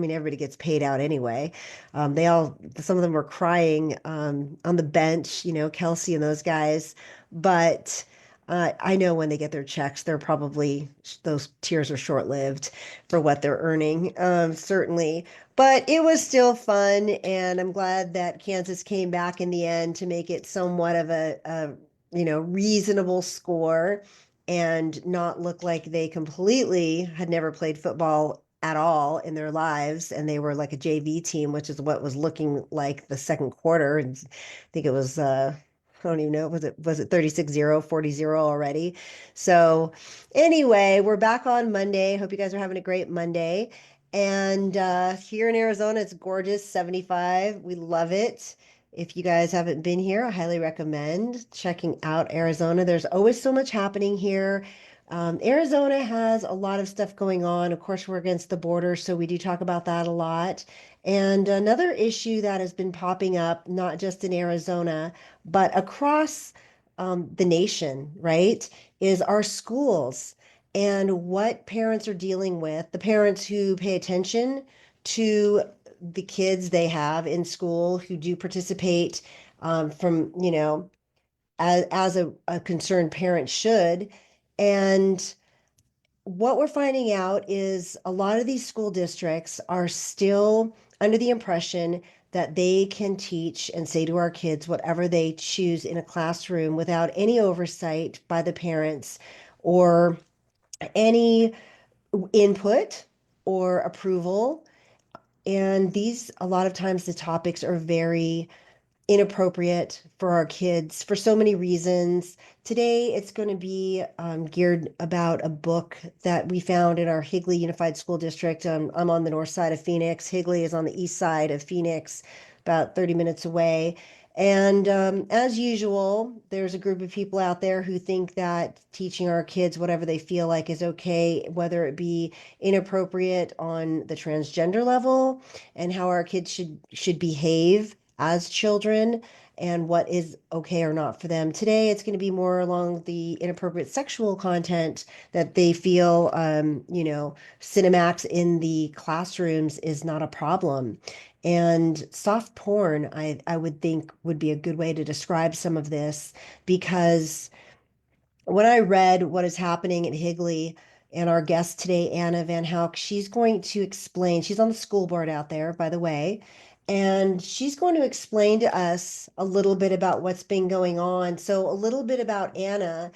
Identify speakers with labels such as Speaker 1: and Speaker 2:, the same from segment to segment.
Speaker 1: mean, everybody gets paid out anyway. Some of them were crying on the bench, Kelsey and those guys. But I know when they get their checks, those tears are short-lived for what they're earning, certainly. But it was still fun, and I'm glad that Kansas came back in the end to make it somewhat of a reasonable score and not look like they completely had never played football at all in their lives. And they were like a JV team, which is what was looking like the second quarter. And I think it was, I don't even know, was it 36-0, 40-0 already? So anyway, we're back on Monday. Hope you guys are having a great Monday. And here in Arizona, it's gorgeous, 75. We love it. If you guys haven't been here, I highly recommend checking out Arizona. There's always so much happening here. Arizona has a lot of stuff going on. Of course, we're against the border, so we do talk about that a lot. And another issue that has been popping up, not just in Arizona, but across the nation, right, is our schools and what parents are dealing with, the parents who pay attention to the kids they have in school who do participate from, as a concerned parent should. And what we're finding out is a lot of these school districts are still under the impression that they can teach and say to our kids whatever they choose in a classroom without any oversight by the parents or any input or approval. And a lot of times, the topics are very inappropriate for our kids for so many reasons. Today, it's going to be geared about a book that we found in our Higley Unified School District. I'm on the north side of Phoenix. Higley is on the east side of Phoenix, about 30 minutes away. And as usual, there's a group of people out there who think that teaching our kids whatever they feel like is okay, whether it be inappropriate on the transgender level and how our kids should behave as children and what is okay or not for them. Today, it's going to be more along the inappropriate sexual content that they feel, Cinemax in the classrooms is not a problem. And soft porn, I would think would be a good way to describe some of this because when I read what is happening at Higley and our guest today, Anna Van Hoek, she's going to explain, she's on the school board out there, by the way, and she's going to explain to us a little bit about what's been going on. So a little bit about Anna.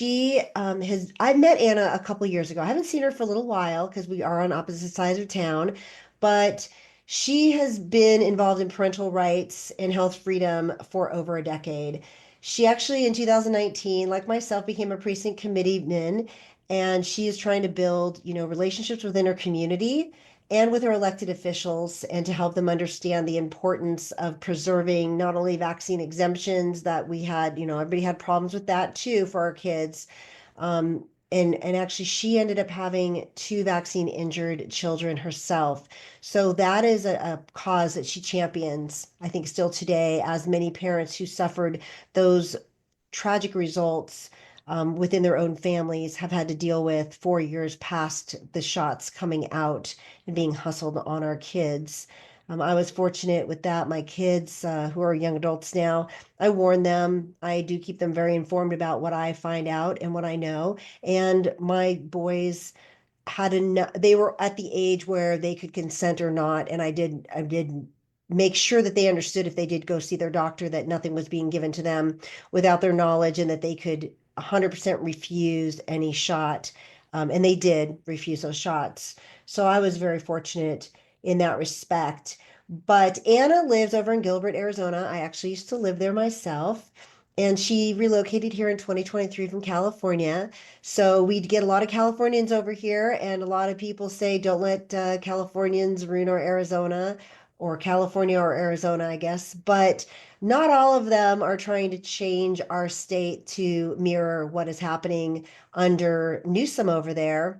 Speaker 1: I met Anna a couple years ago. I haven't seen her for a little while because we are on opposite sides of town, but she has been involved in parental rights and health freedom for over a decade. She actually, in 2019, like myself, became a precinct committeeman, and she is trying to build, relationships within her community and with her elected officials, and to help them understand the importance of preserving not only vaccine exemptions that we had, everybody had problems with that too for our kids. And actually, she ended up having two vaccine injured children herself. So that is a cause that she champions, I think, still today, as many parents who suffered those tragic results within their own families have had to deal with 4 years past the shots coming out and being hustled on our kids. I was fortunate with that. My kids, who are young adults now, I warn them. I do keep them very informed about what I find out and what I know. And my boys they were at the age where they could consent or not. And I did make sure that they understood if they did go see their doctor that nothing was being given to them without their knowledge and that they could 100% refuse any shot. And they did refuse those shots. So I was very fortunate in that respect. But Anna lives over in Gilbert, Arizona. I actually used to live there myself. And she relocated here in 2023 from California. So we get a lot of Californians over here, and a lot of people say, don't let Californians ruin our Arizona, or California or Arizona, I guess. But not all of them are trying to change our state to mirror what is happening under Newsom over there,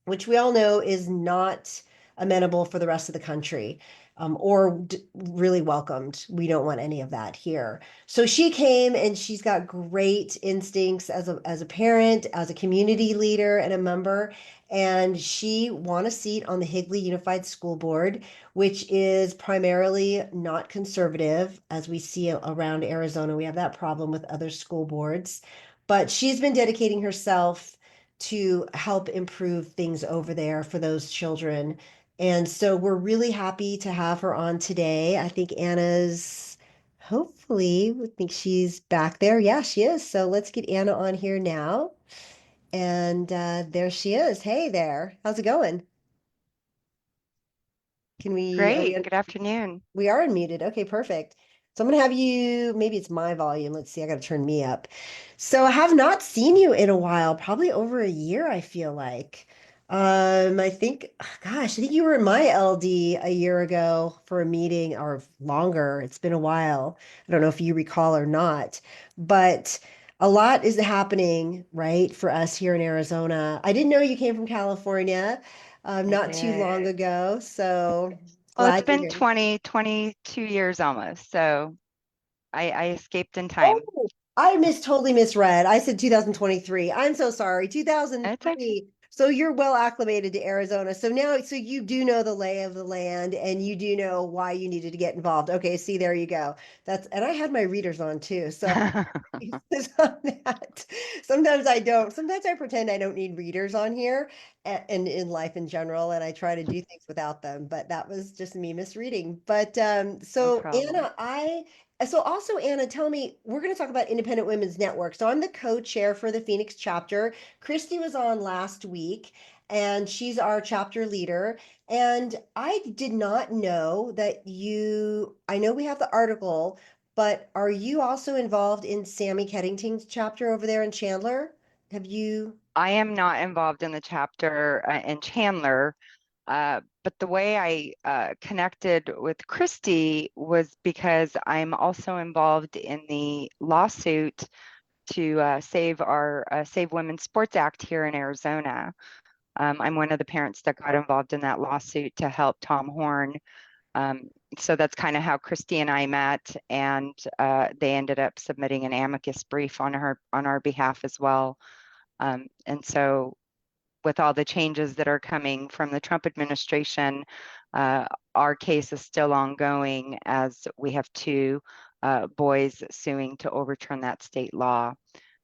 Speaker 1: which we all know is not amenable for the rest of the country, or really welcomed. We don't want any of that here. So she came and she's got great instincts as a parent, as a community leader and a member. And she won a seat on the Higley Unified School Board, which is primarily not conservative, as we see around Arizona. We have that problem with other school boards. But she's been dedicating herself to help improve things over there for those children. And so we're really happy to have her on today. I think Anna's hopefully, we think she's back there. Yeah, she is. So let's get Anna on here now. And there she is. Hey there. How's it going? Are we
Speaker 2: Great. Good afternoon.
Speaker 1: we are unmuted. Okay, perfect. So I'm gonna have you, maybe it's my volume. Let's see, I gotta turn me up. So I have not seen you in a while, probably over a year, I feel like. I think, gosh, I think you were in my LD a year ago for a meeting or longer. It's been a while. I don't know if you recall or not, but a lot is happening, right, for us here in Arizona. I didn't know you came from California,
Speaker 2: I
Speaker 1: not too long
Speaker 2: did.
Speaker 1: ago, so
Speaker 2: Well, it's
Speaker 1: glad you're
Speaker 2: been
Speaker 1: here.
Speaker 2: 22 years almost, so I escaped in
Speaker 1: Oh,
Speaker 2: time.
Speaker 1: totally misread. I said 2023. I'm so sorry.
Speaker 2: It's okay.
Speaker 1: 2003. So you're well acclimated to Arizona. So now, so you do know the lay of the land and you do know why you needed to get involved. Okay, see, there you go. And I had my readers on too. So on that. Sometimes I don't. Sometimes I pretend I don't need readers on here and in life in general, and I try to do things without them. But that was just me misreading. But
Speaker 2: No
Speaker 1: so
Speaker 2: problem.
Speaker 1: Anna, so also Anna, tell me, we're going to talk about Independent Women's Network. So I'm the co-chair for the Phoenix chapter. Christy was on last week, and she's our chapter leader. And I did not know that I know we have the article, but are you also involved in Sammy Keddington's chapter over there in Chandler? Have you?
Speaker 2: I am not involved in the chapter in Chandler, but the way I connected with Christy was because I'm also involved in the lawsuit to save our Save Women's Sports Act here in Arizona. I'm one of the parents that got involved in that lawsuit to help Tom Horn. Um, so that's kind of how Christy and I met, and they ended up submitting an amicus brief on our behalf as well. And so, with all the changes that are coming from the Trump administration, our case is still ongoing as we have two boys suing to overturn that state law.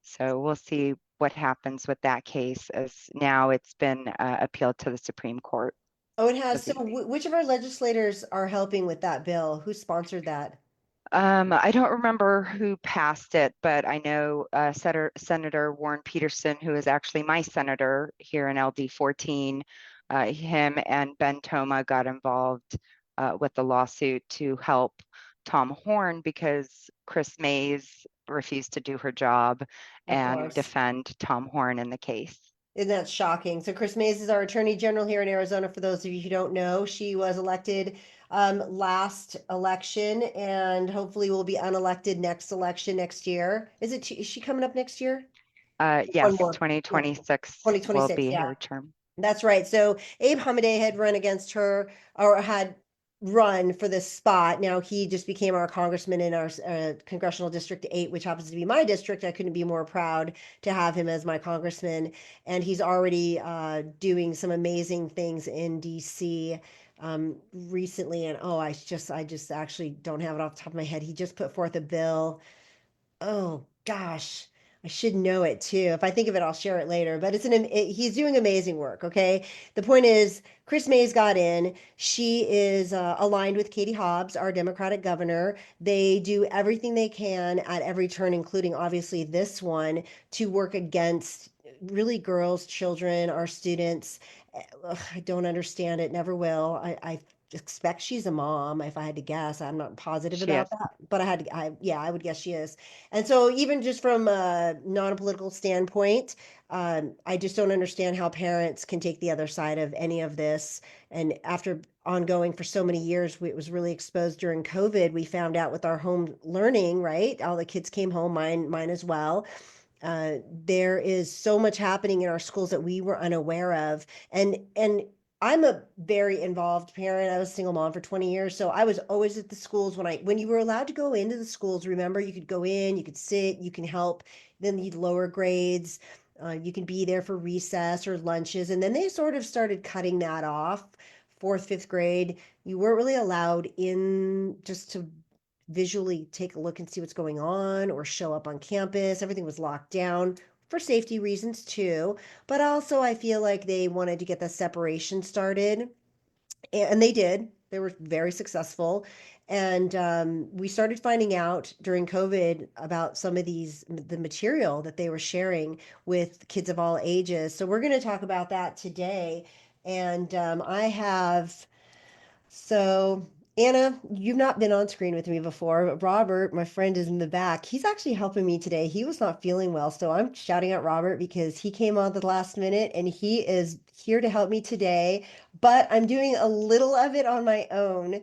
Speaker 2: So we'll see what happens with that case, as now it's been appealed to the Supreme Court.
Speaker 1: Oh, it
Speaker 2: So
Speaker 1: has. So which of our legislators are helping with that bill? Who sponsored that?
Speaker 2: I don't remember who passed it, but I know Senator Warren Peterson, who is actually my senator here in LD 14, him and Ben Toma got involved with the lawsuit to help Tom Horn because Chris Mays refused to do her job
Speaker 1: Of
Speaker 2: and
Speaker 1: course.
Speaker 2: defend Tom Horn in the case.
Speaker 1: Isn't that shocking? So Chris Mays is our Attorney General here in Arizona. For those of you who don't know, she was elected last election and hopefully will be unelected next election next year. Is she coming up next year? One
Speaker 2: Yes,
Speaker 1: more. Yeah.
Speaker 2: 2026 will
Speaker 1: 2026.
Speaker 2: be
Speaker 1: Yeah.
Speaker 2: her term.
Speaker 1: That's right. So Abe Hamadeh had run against her or had run for this spot. Now he just became our congressman in our congressional district 8, which happens to be my district. I couldn't be more proud to have him as my congressman. And he's already doing some amazing things in DC recently. And oh, I just actually don't have it off the top of my head. He just put forth a bill. Oh gosh, I should know it too. If I think of it, I'll share it later. But he's doing amazing work. Okay. The point is, Chris Mays got in. She is aligned with Katie Hobbs, our Democratic governor. They do everything they can at every turn, including obviously this one, to work against really girls, children, our students. Ugh, I don't understand it. Never will. I expect she's a mom. If I had to guess, I'm not positive
Speaker 2: She
Speaker 1: about
Speaker 2: is.
Speaker 1: that, but yeah, I would guess she is. And so even just from a non-political standpoint, I just don't understand how parents can take the other side of any of this. And after ongoing for so many years, it was really exposed during COVID. We found out with our home learning, right? All the kids came home, mine as well. There is so much happening in our schools that we were unaware of. And I'm a very involved parent. I was a single mom for 20 years, so I was always at the schools when you were allowed to go into the schools. Remember, you could go in, you could sit, you can help. Then the lower grades, you can be there for recess or lunches, and then they sort of started cutting that off. Fourth, fifth grade, you weren't really allowed in just to visually take a look and see what's going on or show up on campus. Everything was locked down for safety reasons too. But also, I feel like they wanted to get the separation started, and they did. They were very successful. And we started finding out during COVID about some of the material that they were sharing with kids of all ages. So we're going to talk about that today. And I have so, Anna, you've not been on screen with me before, but Robert, my friend, is in the back. He's actually helping me today. He was not feeling well, so I'm shouting at Robert because he came on the last minute and he is here to help me today. But I'm doing a little of it on my own.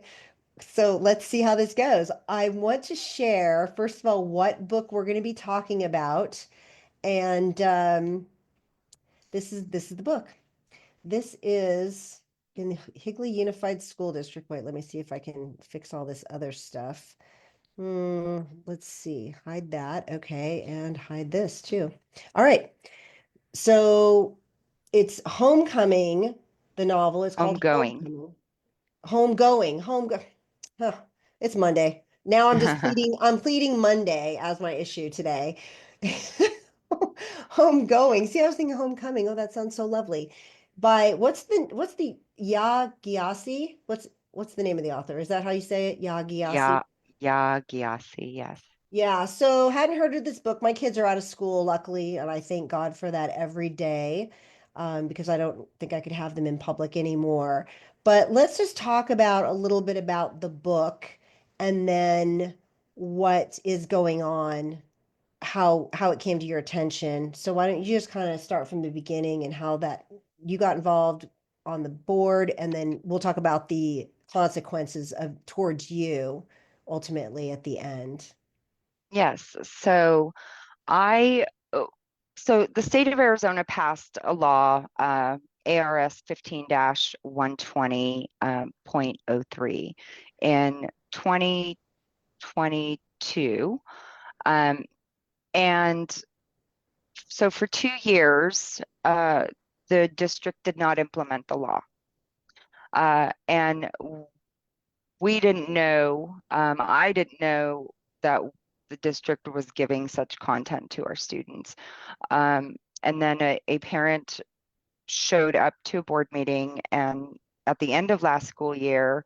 Speaker 1: So let's see how this goes. I want to share, first of all, what book we're going to be talking about. And this is the book. This is in Higley Unified School District. Wait, let me see if I can fix all this other stuff. Let's see. Hide that. Okay, and hide this too. All right. So it's Homecoming, the novel. It's called
Speaker 2: Homegoing.
Speaker 1: Homecoming. Homegoing. Huh, it's Monday. Now I'm pleading Monday as my issue today. Homegoing. See, I was thinking homecoming. Oh, that sounds so lovely. By what's the Yaa Gyasi? What's the name of the author? Is that how you say it? Yaa Gyasi?
Speaker 2: Yeah, Yaa Gyasi, yes.
Speaker 1: Yeah, so hadn't heard of this book. My kids are out of school, luckily, and I thank God for that every day, because I don't think I could have them in public anymore. But let's just talk about a little bit about the book and then what is going on, how it came to your attention. So why don't you just kind of start from the beginning and how that you got involved on the board, and then we'll talk about the consequences of towards you ultimately at the end.
Speaker 2: Yes. I, oh, so the state of Arizona passed a law, ARS 15-120.03 in 2022. Um, and so for 2 years, the district did not implement the law. And we didn't know, I didn't know that the district was giving such content to our students. And then a parent showed up to a board meeting and at the end of last school year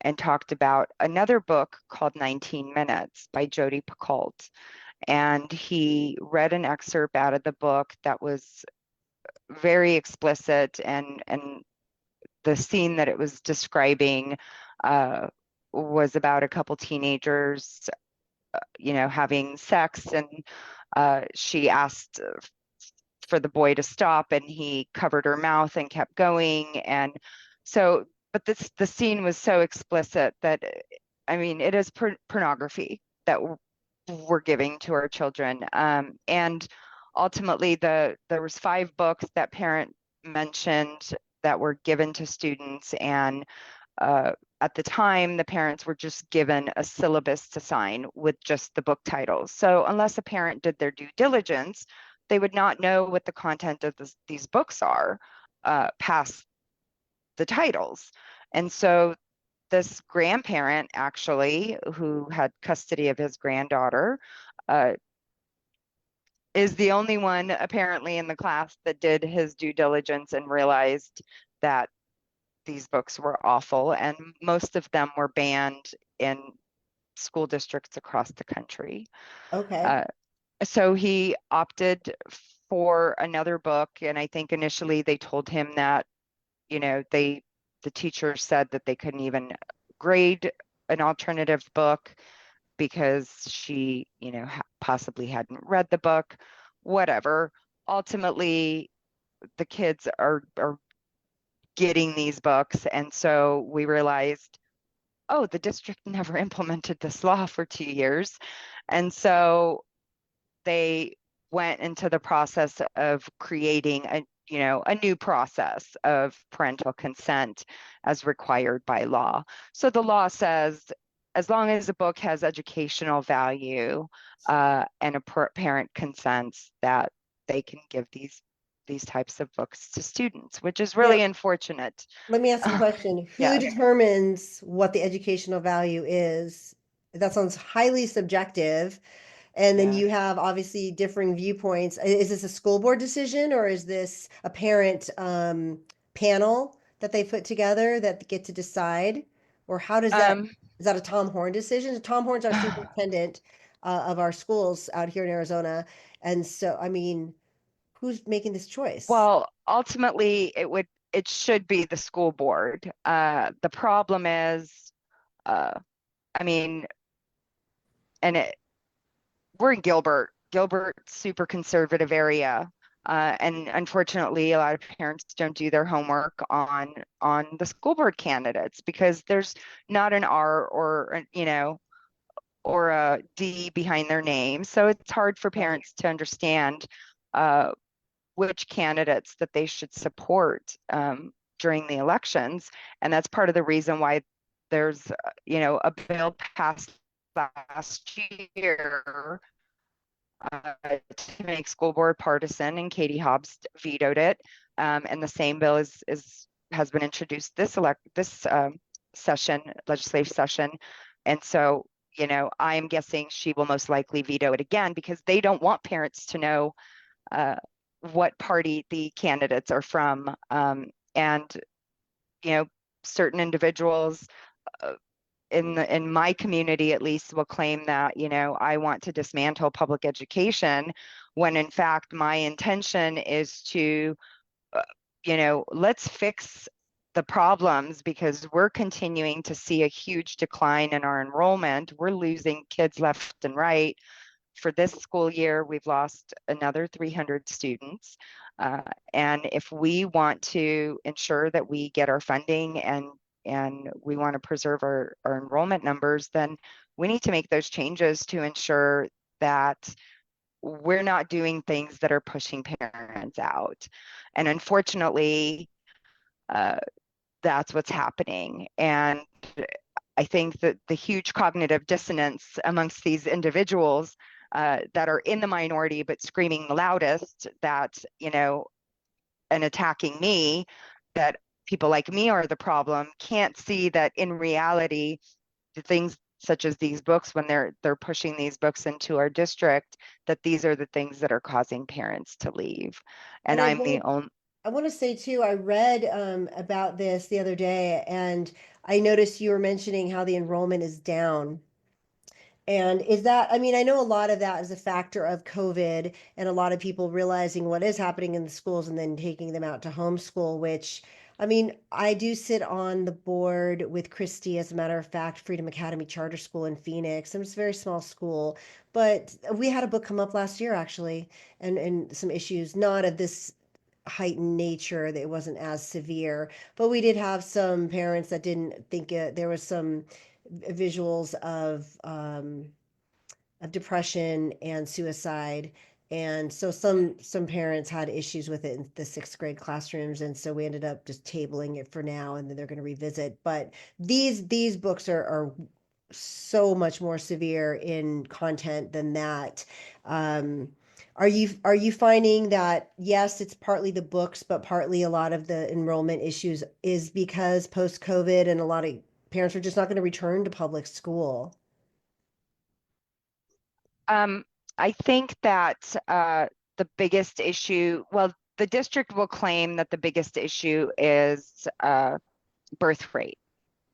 Speaker 2: and talked about another book called 19 Minutes by Jodi Picoult. And he read an excerpt out of the book that was very explicit, and the scene that it was describing uh, was about a couple teenagers, having sex, and she asked for the boy to stop, and he covered her mouth and kept going. And so, but the scene was so explicit that, I mean, it is pornography that we're giving to our children. And ultimately, there was 5 books that parent mentioned that were given to students, and uh, at the time, the parents were just given a syllabus to sign with just the book titles. So unless a parent did their due diligence, they would not know what the content of these books are past the titles. And so this grandparent, actually, who had custody of his granddaughter, uh, is the only one apparently in the class that did his due diligence and realized that these books were awful, and most of them were banned in school districts across the country.
Speaker 1: Okay.
Speaker 2: Uh, so he opted for another book, and I think initially they told him that, the teacher said that they couldn't even grade an alternative book because she, possibly hadn't read the book, whatever. Ultimately, the kids are getting these books, and so we realized, oh, the district never implemented this law for 2 years. And so they went into the process of creating a new process of parental consent as required by law. So the law says as long as a book has educational value and a parent consents, that they can give these types of books to students, which is
Speaker 1: Now,
Speaker 2: really unfortunate.
Speaker 1: let me ask a question. Who
Speaker 2: Yes,
Speaker 1: determines what the educational value is? That sounds highly subjective. And then
Speaker 2: yes.
Speaker 1: you have obviously differing viewpoints. Is this a school board decision or is this a parent panel that they put together that get to decide? Or how does that,
Speaker 2: Um,
Speaker 1: is that a Tom Horn decision? Tom Horn's our superintendent of our schools out here in Arizona. And so, I mean, who's making this choice?
Speaker 2: well, ultimately, it should be the school board. The problem is, uh, I mean, and we're in Gilbert, super conservative area. And unfortunately, a lot of parents don't do their homework on the school board candidates because there's not an R or a D behind their name. So it's hard for
Speaker 1: Right.
Speaker 2: parents to understand uh, which candidates that they should support during the elections. And that's part of the reason why there's, a bill passed last year to make school board partisan, and Katie Hobbs vetoed it. And the same bill has been introduced this session, legislative session. And so, I am guessing she will most likely veto it again because they don't want parents to know uh, what party the candidates are from. And, you know, certain individuals uh, in my community at least will claim that, I want to dismantle public education when in fact my intention is to, uh, let's fix the problems because we're continuing to see a huge decline in our enrollment. We're losing kids left and right. For this school year, we've lost another 300 students. Uh, and if we want to ensure that we get our funding and we want to preserve our enrollment numbers, then we need to make those changes to ensure that we're not doing things that are pushing parents out. And unfortunately, uh, that's what's happening. And I think that the huge cognitive dissonance amongst these individuals that are in the minority but screaming the loudest that, and attacking me, that people like me are the problem, can't see that in reality, the things such as these books, when they're pushing these books into our district, that these are the things that are causing parents to leave.
Speaker 1: And
Speaker 2: And I'm the only
Speaker 1: I want to say too, I read about this the other day, and I noticed you were mentioning how the enrollment is down. And is that, I mean, I know a lot of that is a factor of COVID and a lot of people realizing what is happening in the schools and then taking them out to homeschool, which, I mean, I do sit on the board with Christy, as a matter of fact, Freedom Academy Charter School in Phoenix. And it's a very small school, but we had a book come up last year actually, and some issues, not of this heightened nature, that it wasn't as severe, but we did have some parents that didn't think it, there was some visuals of depression and suicide. And so some parents had issues with it in the sixth grade classrooms, and so we ended up just tabling it for now, and then they're going to revisit. But these books are so much more severe in content than that. Um, are you finding that yes, it's partly the books, but partly a lot of the enrollment issues is because post COVID and a lot of parents are just not going to return to public school?
Speaker 2: Um, I think that the biggest issue, well, the district will claim that the biggest issue is birth rate,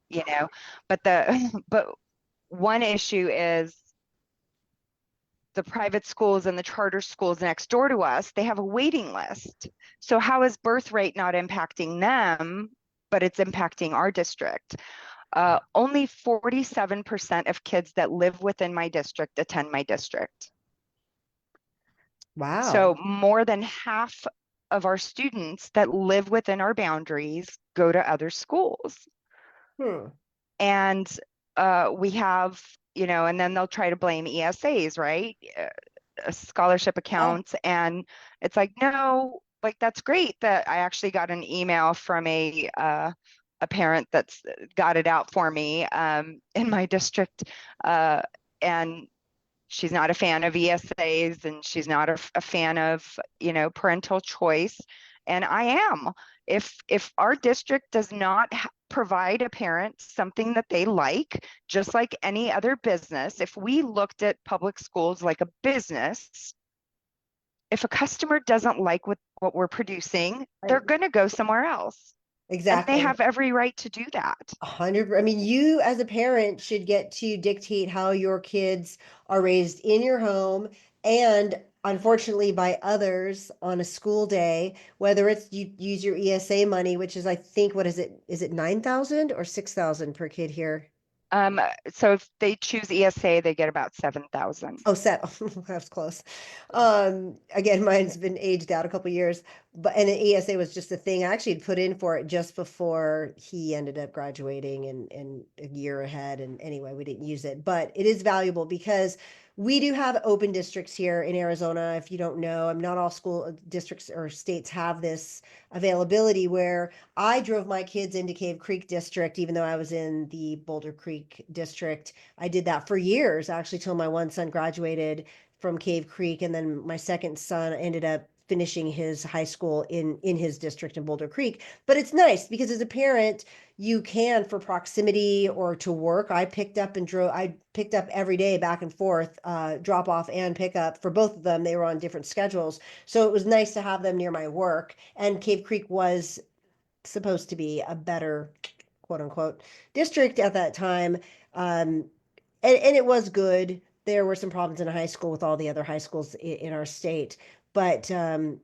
Speaker 2: you know, but the but one issue is the private schools and the charter schools next door to us, they have a waiting list. So how is birth rate not impacting them, but it's impacting our district? Only 47% of kids that live within my district attend my district.
Speaker 1: Wow.
Speaker 2: So more than half of our students that live within our boundaries go to other schools.
Speaker 1: Hmm.
Speaker 2: And we have, and then they'll try to blame ESAs, right? Scholarship
Speaker 1: Yeah.
Speaker 2: accounts. And it's like, no, like that's great that I actually got an email from a parent that's got it out for me in my district, and she's not a fan of ESAs and she's not a fan of, parental choice. And I am. If our district does not provide a parent something that they like, just like any other business, if we looked at public schools like a business, if a customer doesn't like what we're producing, they're
Speaker 1: Right.
Speaker 2: going to go somewhere else. And they
Speaker 1: Exactly.
Speaker 2: have every right to do that.
Speaker 1: 100. I mean, you as a parent should get to dictate how your kids are raised in your home and unfortunately by others on a school day, whether it's you use your ESA money, which is I think what is it? Is it 9,000 or 6,000 per kid here?
Speaker 2: So if they choose ESA, they get about 7,000.
Speaker 1: Oh, set. That's close. Again, mine's been aged out a couple years, but and the ESA was just a thing. I actually had put in for it just before he ended up graduating and a year ahead. And anyway, we didn't use it, but it is valuable because we do have open districts here in Arizona. If you don't know, I'm not all school districts or states have this availability where I drove my kids into Cave Creek District, even though I was in the Boulder Creek District. I did that for years, actually, till my one son graduated from Cave Creek, and then my second son ended up finishing his high school in his district in Boulder Creek. But it's nice because as a parent, you can for proximity or to work. I picked up every day back and forth, drop off and pick up for both of them. They were on different schedules. So it was nice to have them near my work. And Cave Creek was supposed to be a better quote unquote district at that time. Um, and it was good. There were some problems in high school with all the other high schools in our state. But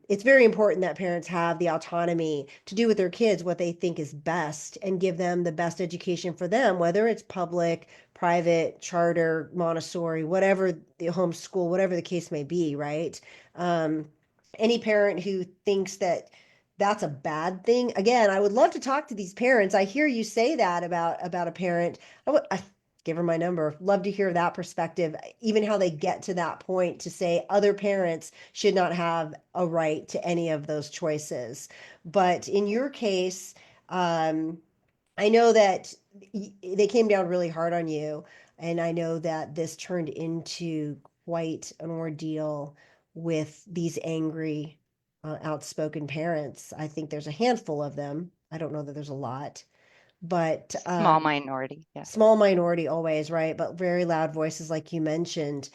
Speaker 1: it's very important that parents have the autonomy to do with their kids what they think is best and give them the best education for them, whether it's public, private, charter, Montessori, whatever the homeschool, whatever the case may be, right? Um, any parent who thinks that that's a bad thing, again, I would love to talk to these parents. I hear you say that about a parent. I give her my number. Love to hear that perspective, even how they get to that point to say other parents should not have a right to any of those choices. But in your case, um, I know that they came down really hard on you, and I know that this turned into quite an ordeal with these angry, outspoken parents. I think there's a handful of them. I don't know that there's a lot, but
Speaker 2: Small minority, yes.
Speaker 1: small minority always, right? But very loud voices, like you mentioned.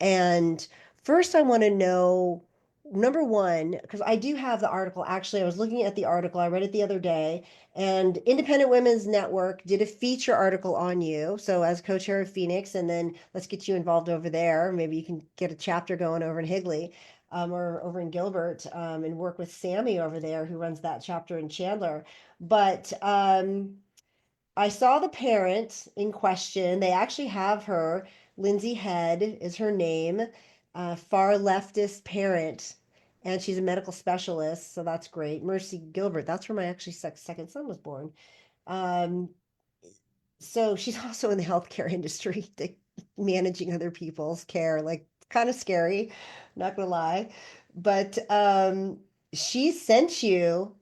Speaker 1: And first, I want to know number one, because I do have the article. Actually, I was looking at the article, I read it the other day, and Independent Women's Network did a feature article on you. So, as co chair of Phoenix, and then let's get you involved over there. Maybe you can get a chapter going over in Higley. Or over in Gilbert, and work with Sammy over there, who runs that chapter in Chandler. But I saw the parent in question. They actually have her. Lindsay Head is her name, far leftist parent, and she's a medical specialist, so that's great. Mercy Gilbert, that's where my actually second son was born. Um, so she's also in the healthcare industry, managing other people's care, like kind of scary, not gonna lie. But she sent you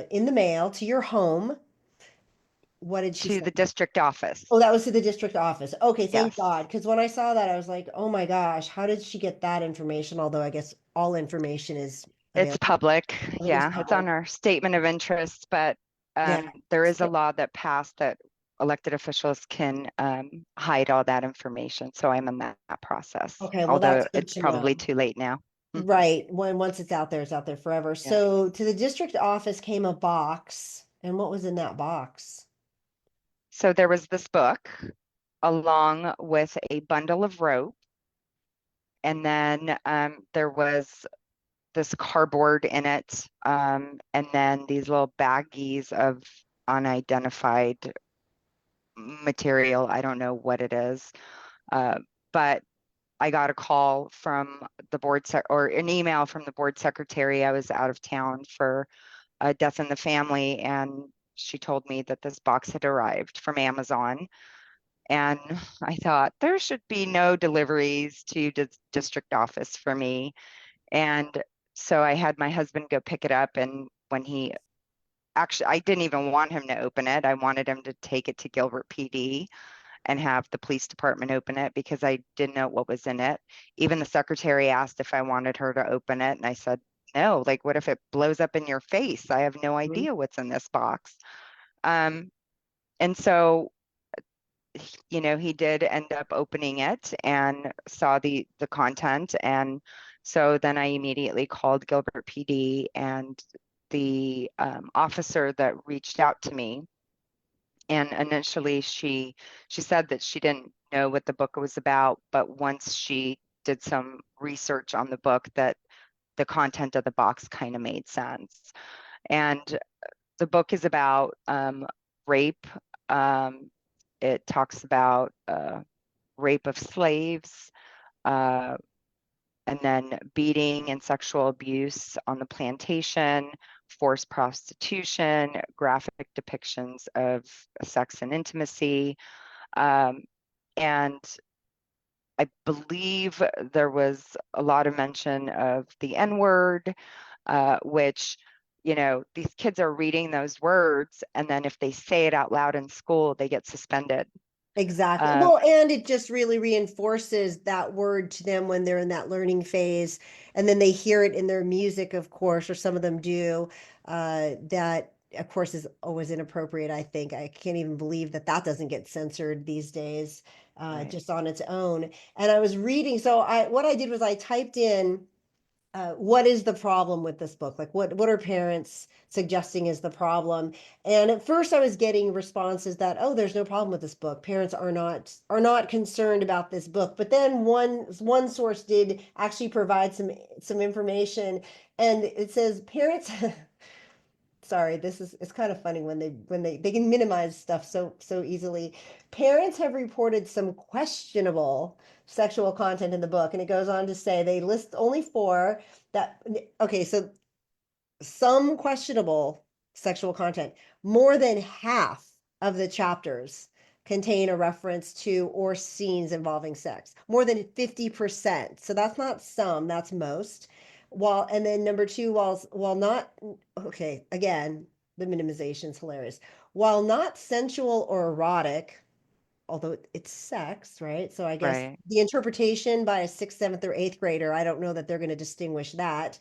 Speaker 1: in the mail to your home. What did she
Speaker 2: To
Speaker 1: say?
Speaker 2: the district
Speaker 1: Oh,
Speaker 2: office.
Speaker 1: that was to the district office. Okay, thank
Speaker 2: Yes.
Speaker 1: God. Because when I saw that, I was like, oh my gosh, how did she get that information? Although I guess all information is
Speaker 2: It's
Speaker 1: available.
Speaker 2: public.
Speaker 1: It was
Speaker 2: Yeah, it's on
Speaker 1: public.
Speaker 2: our statement of interest, but
Speaker 1: Yeah.
Speaker 2: there is a law that passed that elected officials can hide all that information. So I'm in that process,
Speaker 1: Okay, well, that's
Speaker 2: although
Speaker 1: good
Speaker 2: it's
Speaker 1: to
Speaker 2: probably
Speaker 1: know.
Speaker 2: too late now.
Speaker 1: Right. Once it's out there forever.
Speaker 2: Yes.
Speaker 1: So to the district office came a box. And what was in that box?
Speaker 2: So there was this book along with a bundle of rope, and then there was this cardboard in it, and then these little baggies of unidentified material. I don't know what it is, but I got a call from the or an email from the board secretary. I was out of town for a death in the family, and she told me that this box had arrived from Amazon. And I thought there should be no deliveries to the district office for me. And So I had my husband go pick it up, and when he actually, I didn't even want him to open it. I wanted him to take it to Gilbert PD and have the police department open it because I didn't know what was in it. Even the secretary asked if I wanted her to open it, and I said, no, like, what if it blows up in your face? I have no
Speaker 1: Mhm.
Speaker 2: idea what's in this box. Um, and so, he did end up opening it and saw the content. And so then I immediately called Gilbert PD, and the officer that reached out to me, and initially she said that she didn't know what the book was about, but once she did some research on the book, that the content of the box kind of made sense. And the book is about rape. Um, it talks about rape of slaves, uh, and then beating and sexual abuse on the plantation, forced prostitution, graphic depictions of sex and intimacy. Um, and I believe there was a lot of mention of the N word, which, these kids are reading those words, and then if they say it out loud in school, they get suspended.
Speaker 1: Exactly.
Speaker 2: Um,
Speaker 1: Well, and it just really reinforces that word to them when they're in that learning phase. And then they hear it in their music, of course, or some of them do. That, of course, is always inappropriate, I think. I can't even believe that that doesn't get censored these days,
Speaker 2: right,
Speaker 1: just on its own. And I was reading, so what I did was I typed in what is the problem with this book? Like, what are parents suggesting is the problem? And at first, I was getting responses that, oh, there's no problem with this book. Parents are not concerned about this book. But then one source did actually provide some information, and it says parents. Sorry, this is it's kind of funny when they can minimize stuff so easily. Parents have reported some questionable sexual content in the book, and it goes on to say they list only four that okay, so some questionable sexual content. More than half of the chapters contain a reference to or scenes involving sex. More than 50%. So that's not some, that's most. While and then number two, while not okay, again, the minimization is hilarious. While not sensual or erotic, although it's sex, right? So I guess
Speaker 2: right,
Speaker 1: the interpretation by a sixth, seventh, or eighth grader, I don't know that they're going to distinguish that.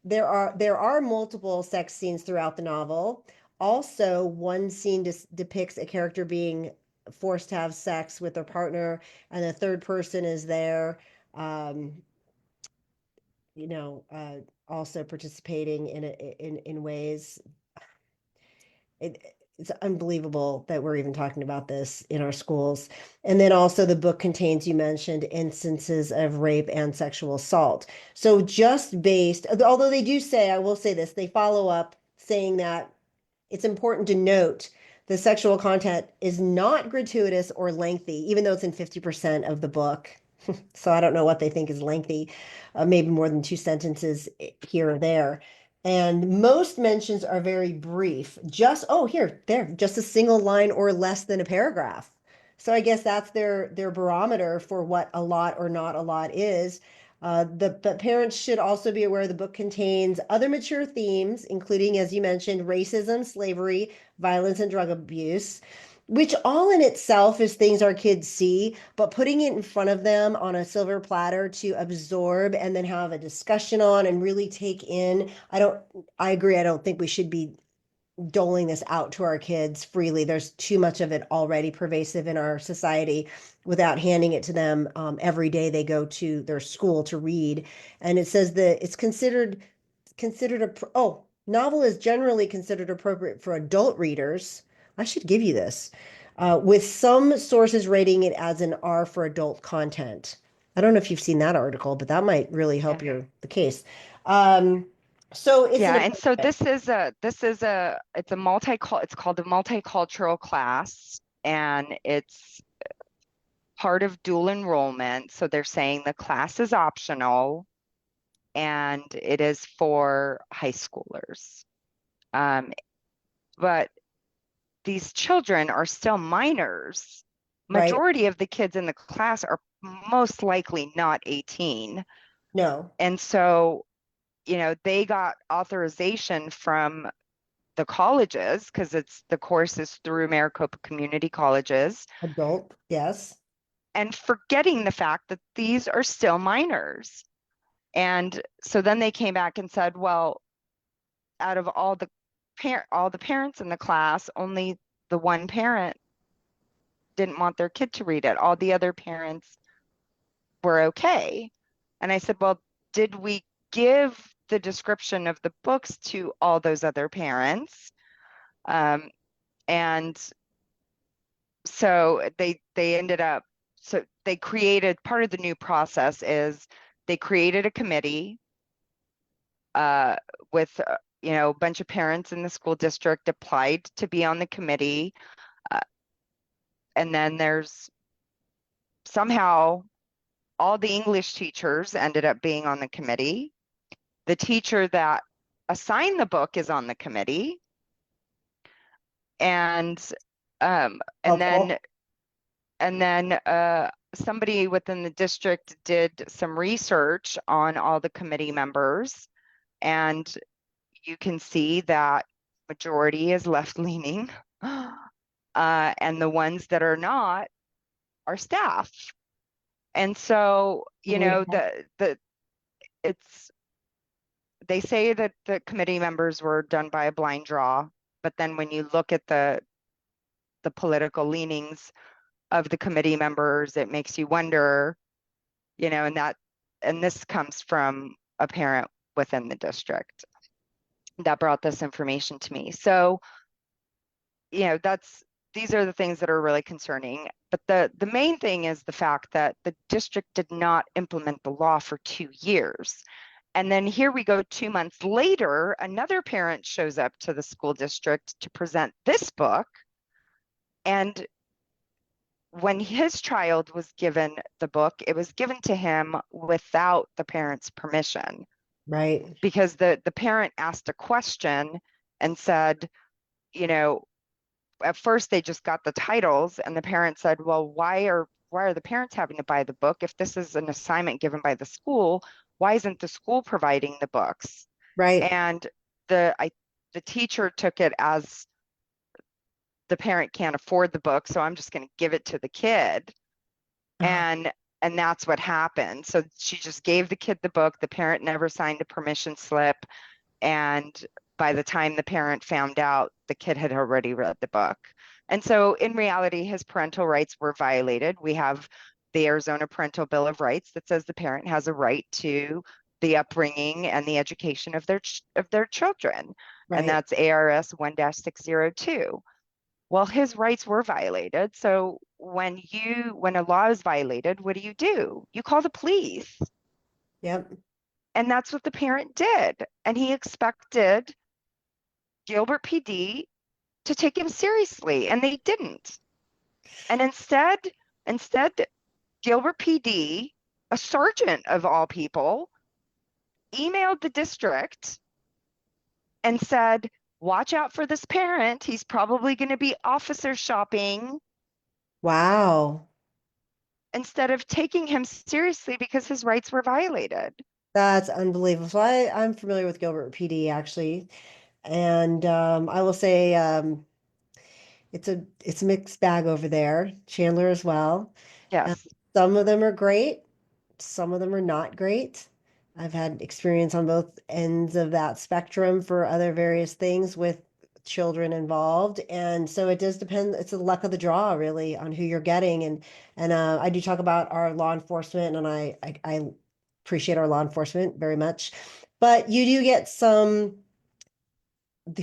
Speaker 1: There are multiple sex scenes throughout the novel. Also, one scene depicts a character being forced to have sex with their partner, and the third person is there, um, you know, uh, also participating in ways it, it's unbelievable that we're even talking about this in our schools. And then also the book contains, you mentioned, instances of rape and sexual assault. So just based, although they do say, I will say this, they follow up saying that it's important to note the sexual content is not gratuitous or lengthy, even though it's in 50% of the book. So I don't know what they think is lengthy, maybe more than two sentences here or there. And most mentions are very brief, just, oh, here, there, just a single line or less than a paragraph. So I guess that's their barometer for what a lot or not a lot is. But parents should also be aware the book contains other mature themes, including, as you mentioned, racism, slavery, violence, and drug abuse, which all in itself is things our kids see, but putting it in front of them on a silver platter to absorb and then have a discussion on and really take in. I agree. I don't think we should be doling this out to our kids freely. There's too much of it already pervasive in our society without handing it to them every day they go to their school to read. And it says that it's considered a novel is generally considered appropriate for adult readers. I should give you this. With some sources rating it as an R for adult content. I don't know if you've seen that article, but that might really help
Speaker 2: yeah,
Speaker 1: your the case. Um, so it's
Speaker 2: yeah.
Speaker 1: an
Speaker 2: And so it's called a multicultural class, and it's part of dual enrollment. So they're saying the class is optional, and it is for high schoolers. Um, but these children are still minors.
Speaker 1: right.
Speaker 2: Majority of the kids in the class are most likely not 18.
Speaker 1: No.
Speaker 2: And so, they got authorization from the colleges because the course is through Maricopa Community Colleges,
Speaker 1: Adult, yes.
Speaker 2: and forgetting the fact that these are still minors. And so then they came back and said, well, out of all the parents in the class, only the one parent didn't want their kid to read it. All the other parents were okay. And I said, well, did we give the description of the books to all those other parents? And so they ended up, so they created, part of the new process is they created a committee uh, with a bunch of parents in the school district applied to be on the committee. uh, and then there's somehow all the English teachers ended up being on the committee. The teacher that assigned the book is on the committee. And um, and
Speaker 1: Helpful.
Speaker 2: then somebody within the district did some research on all the committee members, and you can see that majority is left leaning, and the ones that are not are staff. And so,
Speaker 1: Relatable.
Speaker 2: it's they say that the committee members were done by a blind draw, but then when you look at the political leanings of the committee members, it makes you wonder, and this comes from a parent within the district that brought this information to me. So, these are the things that are really concerning. But the main thing is the fact that the district did not implement the law for 2 years. And then here we go 2 months later, another parent shows up to the school district to present this book. And when his child was given the book, it was given to him without the parent's permission,
Speaker 1: Right.
Speaker 2: because the parent asked a question and said, you know, at first they just got the titles, and the parent said, well, why are the parents having to buy the book? If this is an assignment given by the school, why isn't the school providing the books?
Speaker 1: Right.
Speaker 2: And the teacher took it as the parent can't afford the book, so I'm just going to give it to the kid.
Speaker 1: Uh,
Speaker 2: And that's what happened. So she just gave the kid the book. The parent never signed a permission slip. And by the time the parent found out, the kid had already read the book. And so in reality, his parental rights were violated. We have the Arizona Parental Bill of Rights that says the parent has a right to the upbringing and the education of their children. And
Speaker 1: right.
Speaker 2: that's ARS 1-602. Well, his rights were violated. So when a law is violated, what do? You call the police.
Speaker 1: Yep.
Speaker 2: And that's what the parent did. And he expected Gilbert PD to take him seriously, and they didn't. And instead, Gilbert PD, a sergeant of all people, emailed the district and said, watch out for this parent. He's probably going to be officer shopping,
Speaker 1: Wow.
Speaker 2: instead of taking him seriously because his rights were violated.
Speaker 1: That's unbelievable. So I'm familiar with Gilbert PD actually. And I will say it's a mixed bag over there. Chandler as well. Uh,
Speaker 2: Yes.
Speaker 1: some of them are great, some of them are not great. I've had experience on both ends of that spectrum for other various things with children involved. And so it does depend, it's the luck of the draw really on who you're getting. And I do talk about our law enforcement and I appreciate our law enforcement very much. But you do get some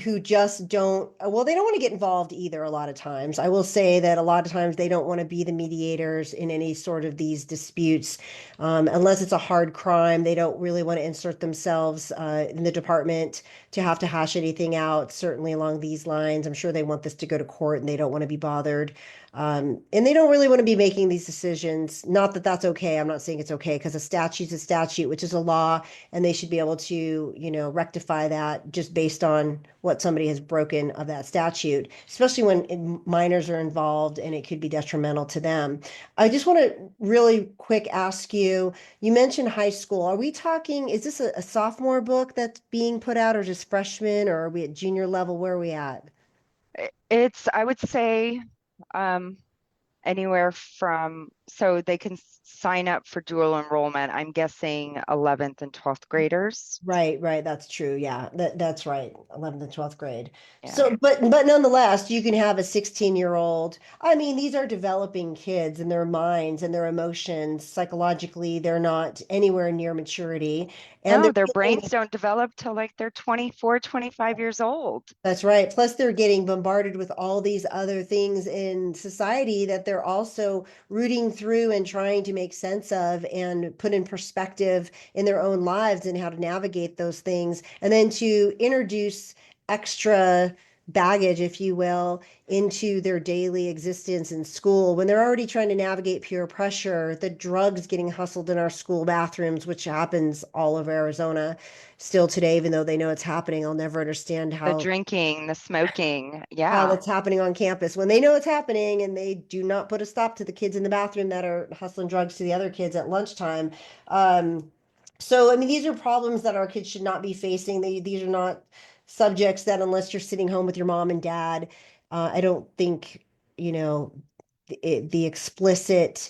Speaker 1: who just don't, well, they don't want to get involved either a lot of times. I will say that a lot of times they don't want to be the mediators in any sort of these disputes. Unless it's a hard crime, they don't really want to insert themselves in the department to have to hash anything out, certainly along these lines. I'm sure they want this to go to court and they don't want to be bothered. And they don't really want to be making these decisions. Not that that's okay. I'm not saying it's okay because a statute's a statute, which is a law, and they should be able to, rectify that just based on what somebody has broken of that statute, especially when minors are involved and it could be detrimental to them. I just want to really quick ask you, you mentioned high school. Are we talking, is this a sophomore book that's being put out or just freshman, or are we at junior level? Where are we at?
Speaker 2: It's, I would say, um, anywhere from, so they can sign up for dual enrollment. I'm guessing 11th and 12th graders.
Speaker 1: Right, right. That's true. Yeah, that's right. 11th and 12th grade.
Speaker 2: Yeah.
Speaker 1: So, but nonetheless, you can have a 16-year-old. I mean, these are developing kids and their minds and their emotions. Psychologically, they're not anywhere near maturity. And
Speaker 2: No,
Speaker 1: they're
Speaker 2: their brains
Speaker 1: getting
Speaker 2: don't develop till like they're 24, 25 years old.
Speaker 1: That's right. Plus, they're getting bombarded with all these other things in society that they're also rooting through and trying to make sense of and put in perspective in their own lives and how to navigate those things. And then to introduce extra baggage, if you will, into their daily existence in school when they're already trying to navigate peer pressure, the drugs getting hustled in our school bathrooms, which happens all over Arizona still today, even though they know it's happening. I'll never understand
Speaker 2: The
Speaker 1: how
Speaker 2: drinking, the smoking.
Speaker 1: how
Speaker 2: Yeah.
Speaker 1: that's happening on campus when they know it's happening and they do not put a stop to the kids in the bathroom that are hustling drugs to the other kids at lunchtime. So I mean, these are problems that our kids should not be facing. These are not subjects that, unless you're sitting home with your mom and dad, I don't think, you know, the explicit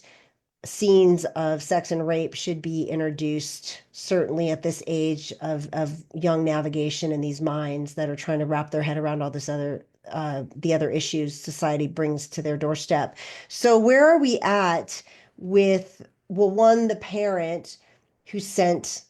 Speaker 1: scenes of sex and rape should be introduced, certainly at this age of young navigation in these minds that are trying to wrap their head around all this other the other issues society brings to their doorstep. So where are we at with, well, one, the parent who sent,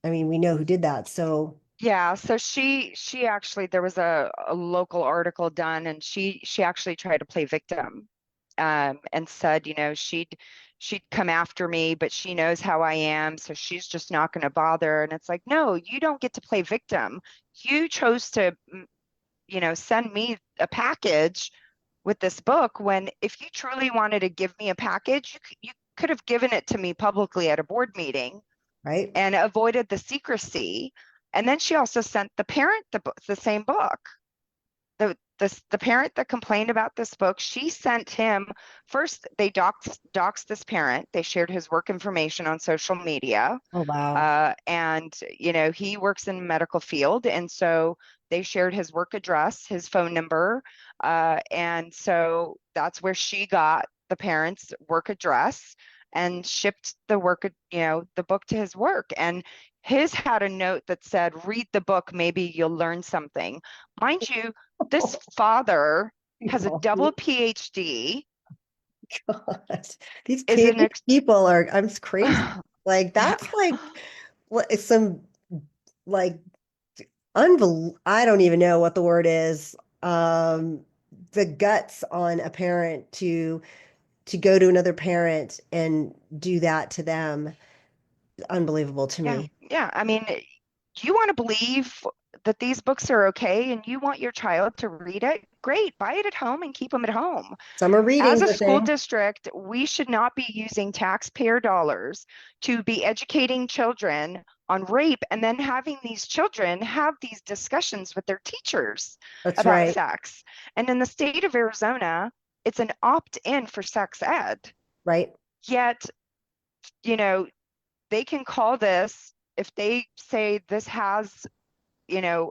Speaker 1: I mean, we know who did that. So,
Speaker 2: Yeah, so she actually, there was a local article done, and she actually tried to play victim, and said, she'd come after me, but she knows how I am, so she's just not going to bother. And it's like, no, you don't get to play victim. You chose to, send me a package with this book, when if you truly wanted to give me a package, you could have given it to me publicly at a board meeting
Speaker 1: right,
Speaker 2: and avoided the secrecy. And then she also sent the parent the same book. The parent that complained about this book, she sent him first. They doxed this parent. They shared his work information on social media,
Speaker 1: oh wow,
Speaker 2: and he works in the medical field, and so they shared his work address, his phone number, and so that's where she got the parent's work address and shipped the book to his work. And his had a note that said, "Read the book, maybe you'll learn something." Mind you, this father has a double PhD,
Speaker 1: God. These
Speaker 2: is an
Speaker 1: these people are, I'm crazy. Like
Speaker 2: yeah.
Speaker 1: that's like what is some like I don't even know what the word is. Um, the guts on a parent to go to another parent and do that to them. Unbelievable to
Speaker 2: Yeah,
Speaker 1: me.
Speaker 2: yeah. I mean, you want to believe that these books are okay and you want your child to read it, great. Buy it at home and keep them at home.
Speaker 1: Summer
Speaker 2: As
Speaker 1: readings
Speaker 2: a
Speaker 1: are
Speaker 2: school
Speaker 1: thing.
Speaker 2: district, we should not be using taxpayer dollars to be educating children on rape and then having these children have these discussions with their teachers
Speaker 1: That's
Speaker 2: about
Speaker 1: right.
Speaker 2: sex. And in the state of Arizona, it's an opt-in for sex ed.
Speaker 1: Right.
Speaker 2: Yet, you know, they can call this, if they say this has,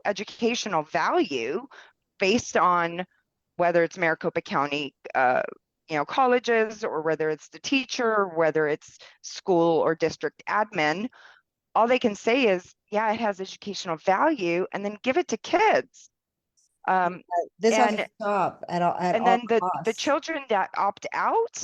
Speaker 2: educational value based on whether it's Maricopa County, colleges, or whether it's the teacher, or whether it's school or district admin, all they can say is, yeah, it has educational value, and then give it to kids. Um,
Speaker 1: This has to
Speaker 2: and
Speaker 1: stop at
Speaker 2: and
Speaker 1: all
Speaker 2: then the
Speaker 1: costs.
Speaker 2: children that opt out,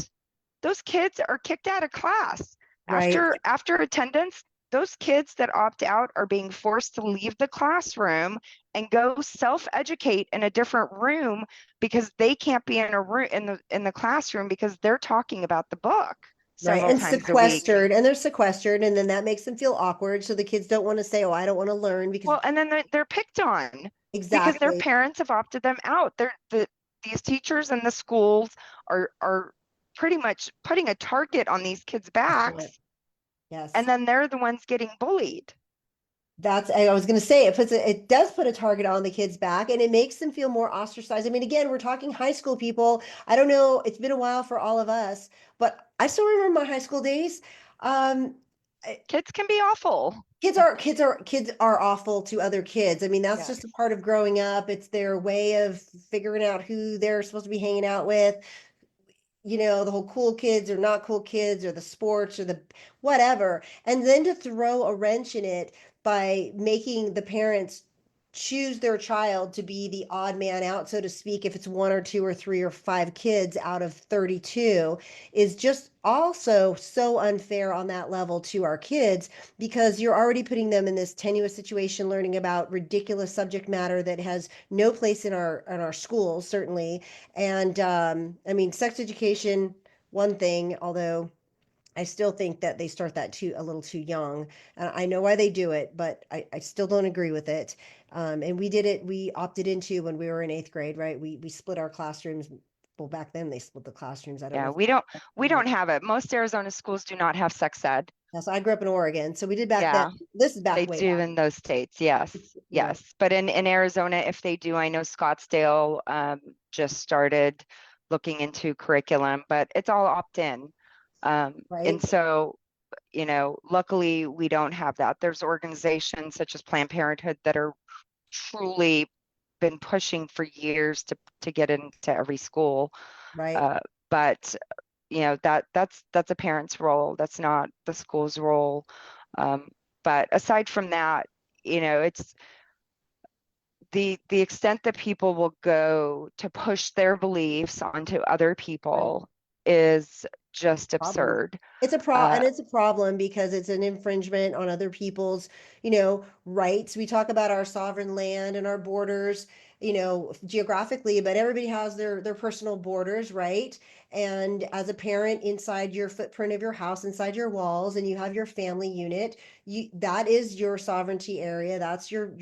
Speaker 2: those kids are kicked out of class.
Speaker 1: Right.
Speaker 2: After attendance, those kids that opt out are being forced to leave the classroom and go self-educate in a different room because they can't be in a room in the classroom because they're talking about the book
Speaker 1: Right.
Speaker 2: several
Speaker 1: And
Speaker 2: times a week.
Speaker 1: sequestered, and they're sequestered, and then that makes them feel awkward. So the kids don't want to say, "Oh, I don't want to learn," because
Speaker 2: Well, and then they're picked on because their
Speaker 1: exactly.
Speaker 2: parents have opted them out. These teachers and the schools are pretty much putting a target on these kids'
Speaker 1: That's right.
Speaker 2: backs, and
Speaker 1: Yes.
Speaker 2: then they're the ones getting bullied.
Speaker 1: That's, I was going to say, it does put a target on the kid's back and it makes them feel more ostracized. I mean, again, we're talking high school people. I don't know, it's been a while for all of us, but I still remember my high school days. Um,
Speaker 2: Kids can be awful.
Speaker 1: kids are awful to other kids. I mean, that's just a
Speaker 2: Yes.
Speaker 1: part of growing up. It's their way of figuring out who they're supposed to be hanging out with, the whole cool kids or not cool kids or the sports or the whatever. And then to throw a wrench in it by making the parents choose their child to be the odd man out, so to speak, if it's one or two or three or five kids out of 32, is just also so unfair on that level to our kids, because you're already putting them in this tenuous situation, learning about ridiculous subject matter that has no place in our schools, certainly. And I mean, sex education, one thing, although I still think that they start that too a little too young. I know why they do it, but I still don't agree with it. And we did it. We opted into when we were in eighth grade, right? We split our classrooms. Well, back then they split the classrooms. I don't know
Speaker 2: Yeah,
Speaker 1: if
Speaker 2: we don't have it. Most Arizona schools do not have sex ed.
Speaker 1: so. I grew up in Oregon, so we did back then.
Speaker 2: Yeah,
Speaker 1: This is back
Speaker 2: they
Speaker 1: way
Speaker 2: do
Speaker 1: back.
Speaker 2: in those states. Yes,
Speaker 1: Yeah,
Speaker 2: yes. But in Arizona, if they do, I know Scottsdale just started looking into curriculum, but it's all opt-in. And
Speaker 1: right,
Speaker 2: so, luckily we don't have that. There's organizations such as Planned Parenthood that are truly been pushing for years to get into every school.
Speaker 1: right,
Speaker 2: Uh, but that's a parent's role. That's not the school's role. Um, but aside from that, it's the extent that people will go to push their beliefs onto other
Speaker 1: right.
Speaker 2: people is just
Speaker 1: Problem.
Speaker 2: absurd.
Speaker 1: And
Speaker 2: Uh,
Speaker 1: it's a problem because it's an infringement on other people's, rights. We talk about our sovereign land and our borders, geographically, but everybody has their personal borders, right? And as a parent, inside your footprint of your house, inside your walls, and you have your family unit, that is your sovereignty area. That's your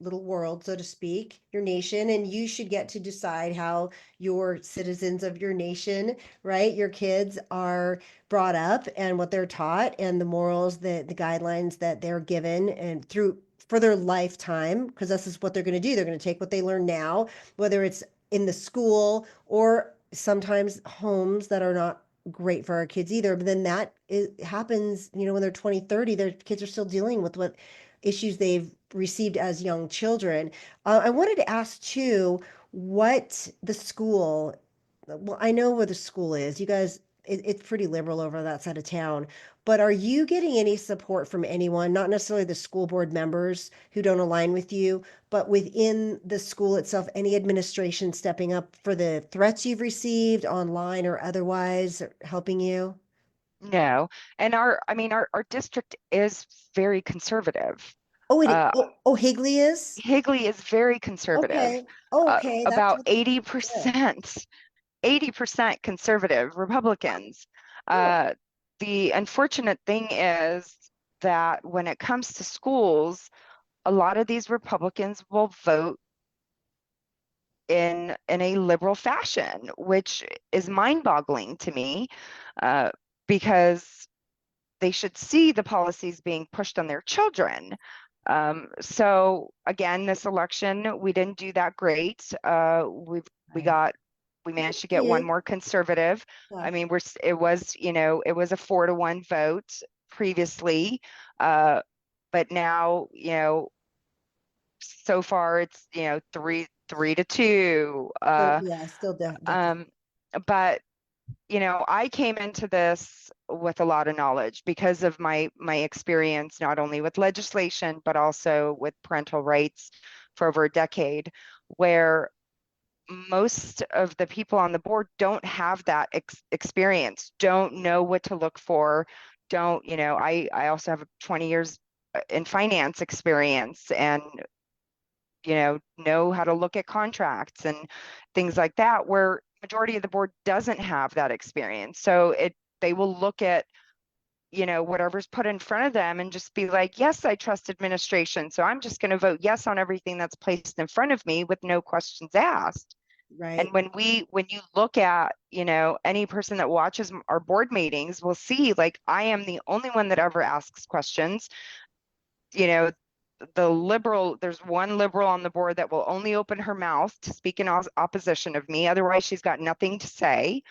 Speaker 1: little world, so to speak, your nation, and you should get to decide how your citizens of your nation, right? Your kids are brought up and what they're taught and the morals, the guidelines that they're given and through for their lifetime, because this is what they're going to do. They're going to take what they learn now, whether it's in the school or sometimes homes that are not great for our kids either. But then happens, when they're 20, 30, their kids are still dealing with what issues they've received as young children. I wanted to ask too, what the school, well, I know where the school is. You guys, it's pretty liberal over that side of town. But are you getting any support from anyone, not necessarily the school board members who don't align with you, but within the school itself, any administration stepping up for the threats you've received online or otherwise, helping you?
Speaker 2: no, and I mean, our district is very conservative.
Speaker 1: Oh,
Speaker 2: Uh,
Speaker 1: Higley is?
Speaker 2: Higley is very conservative,
Speaker 1: Okay. Oh, okay. That's
Speaker 2: about
Speaker 1: what, yeah.
Speaker 2: 80% conservative Republicans.
Speaker 1: Oh,
Speaker 2: Uh, the unfortunate thing is that when it comes to schools, a lot of these Republicans will vote in a liberal fashion, which is mind-boggling to me, uh, because they should see the policies being pushed on their children. So again, this election, we didn't do that great. We
Speaker 1: right.
Speaker 2: got we
Speaker 1: Good
Speaker 2: managed to
Speaker 1: for
Speaker 2: get one
Speaker 1: you.
Speaker 2: more conservative.
Speaker 1: Yeah.
Speaker 2: I mean, it was a 4-1 vote previously, uh, but now, so far it's, 3-2.
Speaker 1: So, yeah, still definitely.
Speaker 2: Um, but I came into this with a lot of knowledge because of my experience, not only with legislation, but also with parental rights for over a decade, where most of the people on the board don't have that experience, don't know what to look for, don't, I also have 20 years in finance experience and know how to look at contracts and things like that, where majority of the board doesn't have that experience. So they will look at, whatever's put in front of them and just be like, yes, I trust administration. So I'm just going to vote yes on everything that's placed in front of me with no questions asked.
Speaker 1: right,
Speaker 2: And when you look at, any person that watches our board meetings will see, like, I am the only one that ever asks questions. You know, there's one liberal on the board that will only open her mouth to speak in opposition of me. Otherwise, she's got nothing to say.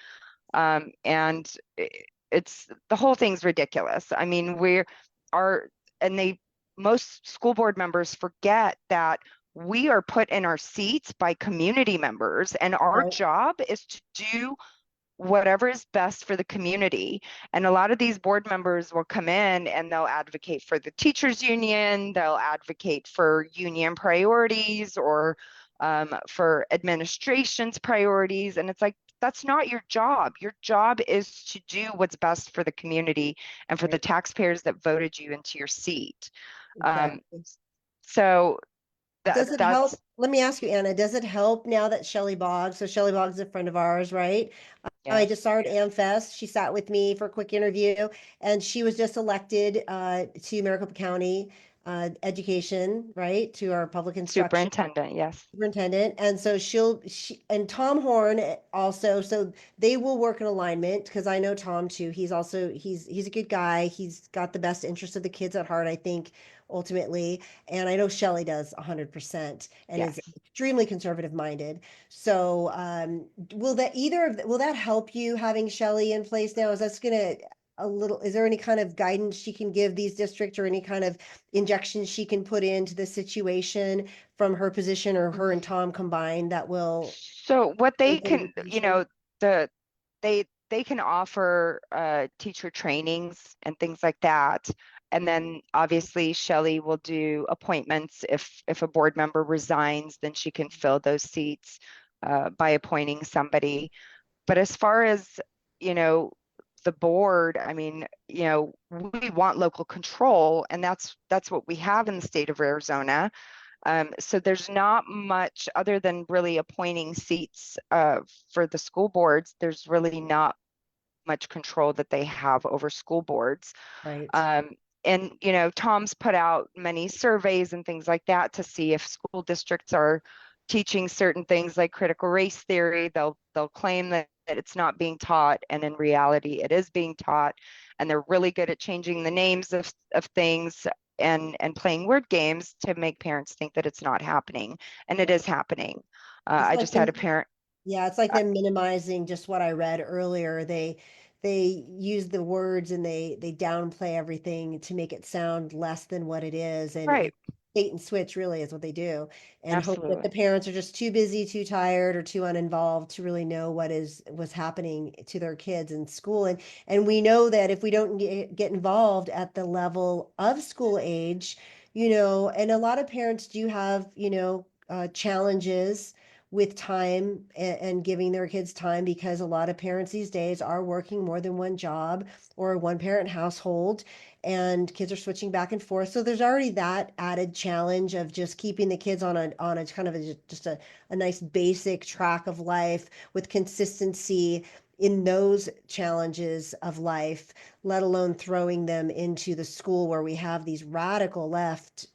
Speaker 2: And it's the whole thing's ridiculous. I mean, are, and they, most school board members forget that we are put in our seats by community members, and our
Speaker 1: right,
Speaker 2: job is to do whatever is best for the community. And a lot of these board members will come in and they'll advocate for the teachers union, they'll advocate for union priorities, or for administration's priorities. And it's like, that's not your job. Your job is to do what's best for the community and for the
Speaker 1: right,
Speaker 2: taxpayers that voted you into your seat. Um,
Speaker 1: exactly.
Speaker 2: so
Speaker 1: Does it help?
Speaker 2: that's
Speaker 1: Let me ask you, Anna, does it help now that Shelley Boggs, so Shelley Boggs is a friend of ours, right? I
Speaker 2: yes,
Speaker 1: just saw her at AmFest. She sat with me for a quick interview, and she was just elected to Maricopa County Education, right, to our public instruction
Speaker 2: superintendent, yes,
Speaker 1: superintendent. And so she and Tom Horn also, so they will work in alignment because I know Tom too. He's also he's a good guy. He's got the best interest of the kids at heart, I think, ultimately. And I know Shelley does 100% and is
Speaker 2: yes.
Speaker 1: extremely conservative minded. So will that will that help you having Shelley in place now? Is that's gonna a little, is there any kind of guidance she can give these districts or any kind of injections she can put into the situation from her position or her and Tom combined that will
Speaker 2: So what they
Speaker 1: strengthen the
Speaker 2: can,
Speaker 1: position?
Speaker 2: the they can offer teacher trainings and things like that. And then obviously Shelley will do appointments. If a board member resigns, then she can fill those seats by appointing somebody. But as far as, you know, the board, I mean, we want local control, and that's what we have in the state of Arizona. So there's not much other than really appointing seats for the school boards. There's really not much control that they have over school boards.
Speaker 1: Right.
Speaker 2: Um, and Tom's put out many surveys and things like that to see if school districts are teaching certain things like critical race theory. They'll claim that it's not being taught, and in reality, it is being taught. And they're really good at changing the names of things and playing word games to make parents think that it's not happening, and it
Speaker 1: Right.
Speaker 2: is happening.
Speaker 1: It's
Speaker 2: I
Speaker 1: like
Speaker 2: just had a
Speaker 1: them,
Speaker 2: parent.
Speaker 1: yeah, it's like
Speaker 2: uh,
Speaker 1: them minimizing just what I read earlier. They use the words and they downplay everything to make it sound less than what it is, and
Speaker 2: right,
Speaker 1: bait and switch really is what they do, and hope that the
Speaker 2: absolutely.
Speaker 1: parents are just too busy, too tired, or too uninvolved to really know what's happening to their kids in school. And we know that if we don't get involved at the level of school age, and a lot of parents do have, challenges with time and giving their kids time because a lot of parents these days are working more than one job or a one parent household and kids are switching back and forth. So there's already that added challenge of just keeping the kids on a kind of just a nice basic track of life with consistency in those challenges of life, let alone throwing them into the school where we have these radical left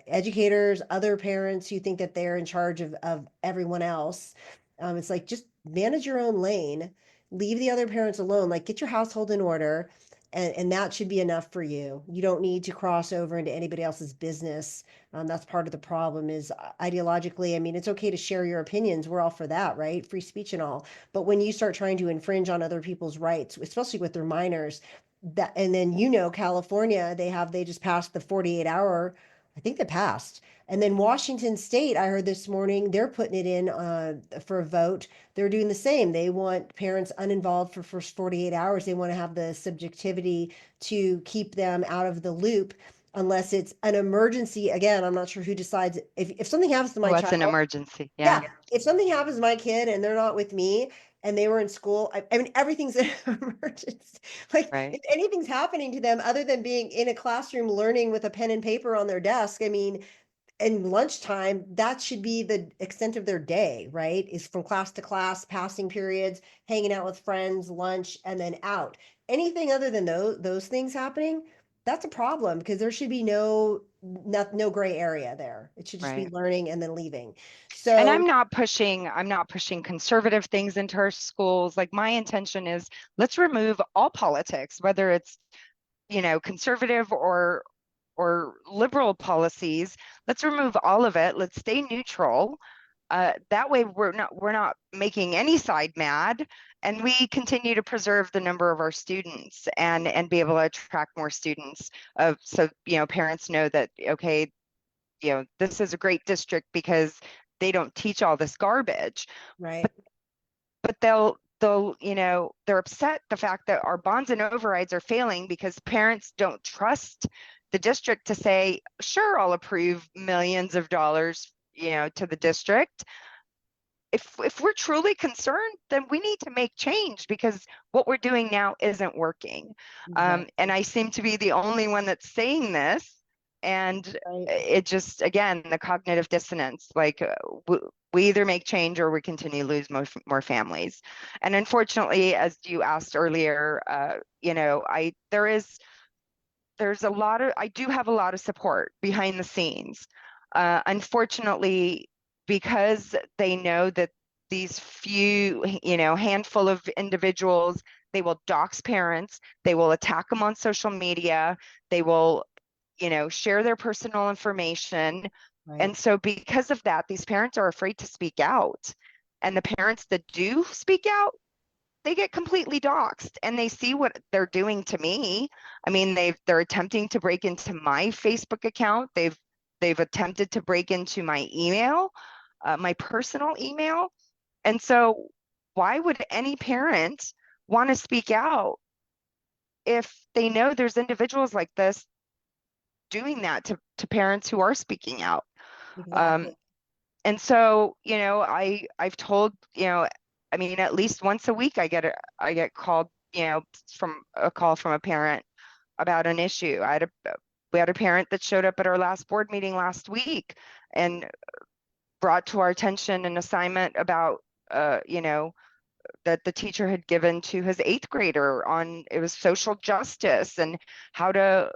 Speaker 1: educators, other parents who think that they're in charge of everyone else. It's like just manage your own lane, leave the other parents alone, like get your household in order. And that should be enough for you. You don't need to cross over into anybody else's business. That's part of the problem is ideologically, I mean, it's okay to share your opinions. We're all for that, right? Free speech and all. But when you start trying to infringe on other people's rights, especially with their minors, that and then California, they just passed the 48-hour, I think they passed. And then Washington State, I heard this morning, they're putting it in for a vote. They're doing the same. They want parents uninvolved for first 48 hours. They want to have the subjectivity to keep them out of the loop unless it's an emergency. Again, I'm not sure who decides if something happens to my
Speaker 2: What's an
Speaker 1: child.
Speaker 2: emergency?
Speaker 1: Yeah,
Speaker 2: Yeah,
Speaker 1: if something happens to my kid and they're not with me and they were in school, I mean, everything's an emergency. Like,
Speaker 2: right.
Speaker 1: if anything's happening to them other than being in a classroom learning with a pen and paper on their desk, I mean, in lunchtime, that should be the extent of their day, right? Is from class to class, passing periods, hanging out with friends, lunch, and then out. Anything other than those things happening, that's a problem because there should be no no gray area there. It should just be
Speaker 2: Right.
Speaker 1: learning and then leaving.
Speaker 2: And
Speaker 1: So,
Speaker 2: I'm not pushing conservative things into our schools. Like my intention is let's remove all politics, whether it's, conservative or liberal policies. Let's remove all of it. Let's stay neutral. That way we're not making any side mad, and we continue to preserve the number of our students and be able to attract more students. So parents know that, okay, this is a great district because they don't teach all this garbage.
Speaker 1: right,
Speaker 2: But they're upset the fact that our bonds and overrides are failing because parents don't trust the district to say, sure, I'll approve millions of dollars, to the district. If we're truly concerned, then we need to make change because what we're doing now isn't working. And
Speaker 1: exactly,
Speaker 2: I seem to be the only one that's saying this. And
Speaker 1: right.
Speaker 2: it just, again, the cognitive dissonance, like we either make change or we continue to lose more families. And unfortunately, as you asked earlier, I do have a lot of support behind the scenes. Unfortunately, because they know that these few, handful of individuals, they will dox parents, they will attack them on social media, they will, share their personal information.
Speaker 1: Right.
Speaker 2: And so because of that, these parents are afraid to speak out. And the parents that do speak out, they get completely doxxed and they see what they're doing to me. I mean, they're attempting to break into my Facebook account. They've attempted to break into my email, my personal email. And so why would any parent want to speak out if they know there's individuals like this doing that to parents who are speaking out? Um,
Speaker 1: Exactly.
Speaker 2: and so, I've told, I mean, at least once a week I get called, from a call from a parent about an issue. We had a parent that showed up at our last board meeting last week and brought to our attention an assignment about, that the teacher had given to his eighth grader on, it was social justice and how to,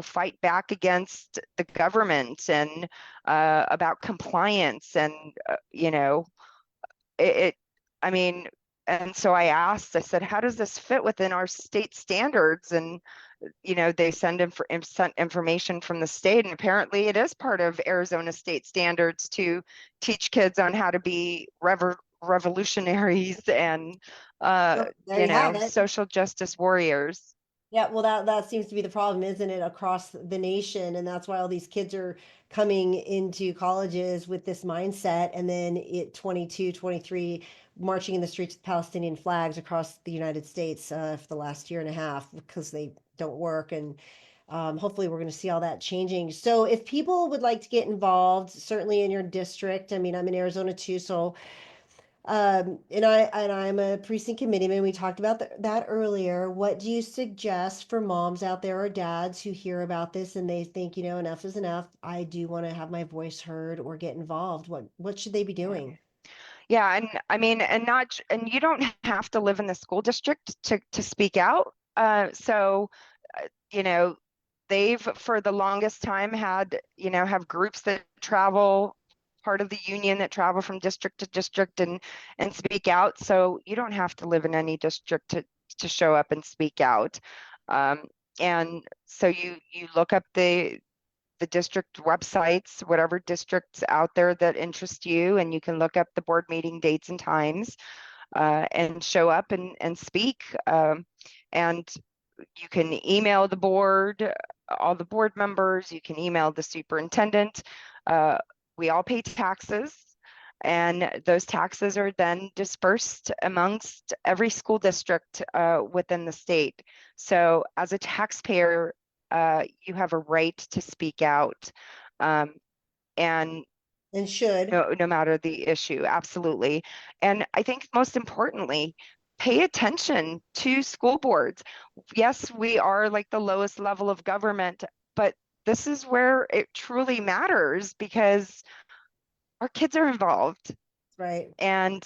Speaker 2: fight back against the government and about compliance and, it, I mean, and so I said, how does this fit within our state standards? And, they sent information from the state, and apparently it is part of Arizona state standards to teach kids on how to be revolutionaries and,
Speaker 1: Well, there you have it.
Speaker 2: social justice warriors.
Speaker 1: Yeah, well, that seems to be the problem, isn't it, across the nation? And that's why all these kids are coming into colleges with this mindset, and then at 22, 23, marching in the streets with Palestinian flags across the United States for the last year and a half because they don't work. And hopefully, we're going to see all that changing. So, if people would like to get involved, certainly in your district, I mean, I'm in Arizona too, so and I'm a precinct committeeman. We talked about that earlier. What do you suggest for moms out there or dads who hear about this and they think, enough is enough. I do want to have my voice heard or get involved. What should they be
Speaker 2: Yeah.
Speaker 1: doing?
Speaker 2: Yeah, and I mean, and you don't have to live in the school district to speak out. So, uh, you know, they've for the longest time had, have groups that travel, part of the union that travel from district to district and speak out. So you don't have to live in any district to show up and speak out. Um, and so you look up the district websites, whatever districts out there that interest you, and you can look up the board meeting dates and times, and show up and speak. And you can email the board, all the board members, you can email the superintendent. Uh, we all pay taxes, and those taxes are then dispersed amongst every school district within the state. So as a taxpayer, you have a right to speak out. Um, and
Speaker 1: And should,
Speaker 2: no matter the issue, absolutely. And I think most importantly, pay attention to school boards. Yes, we are like the lowest level of government, but this is where it truly matters because our kids are involved
Speaker 1: right?
Speaker 2: and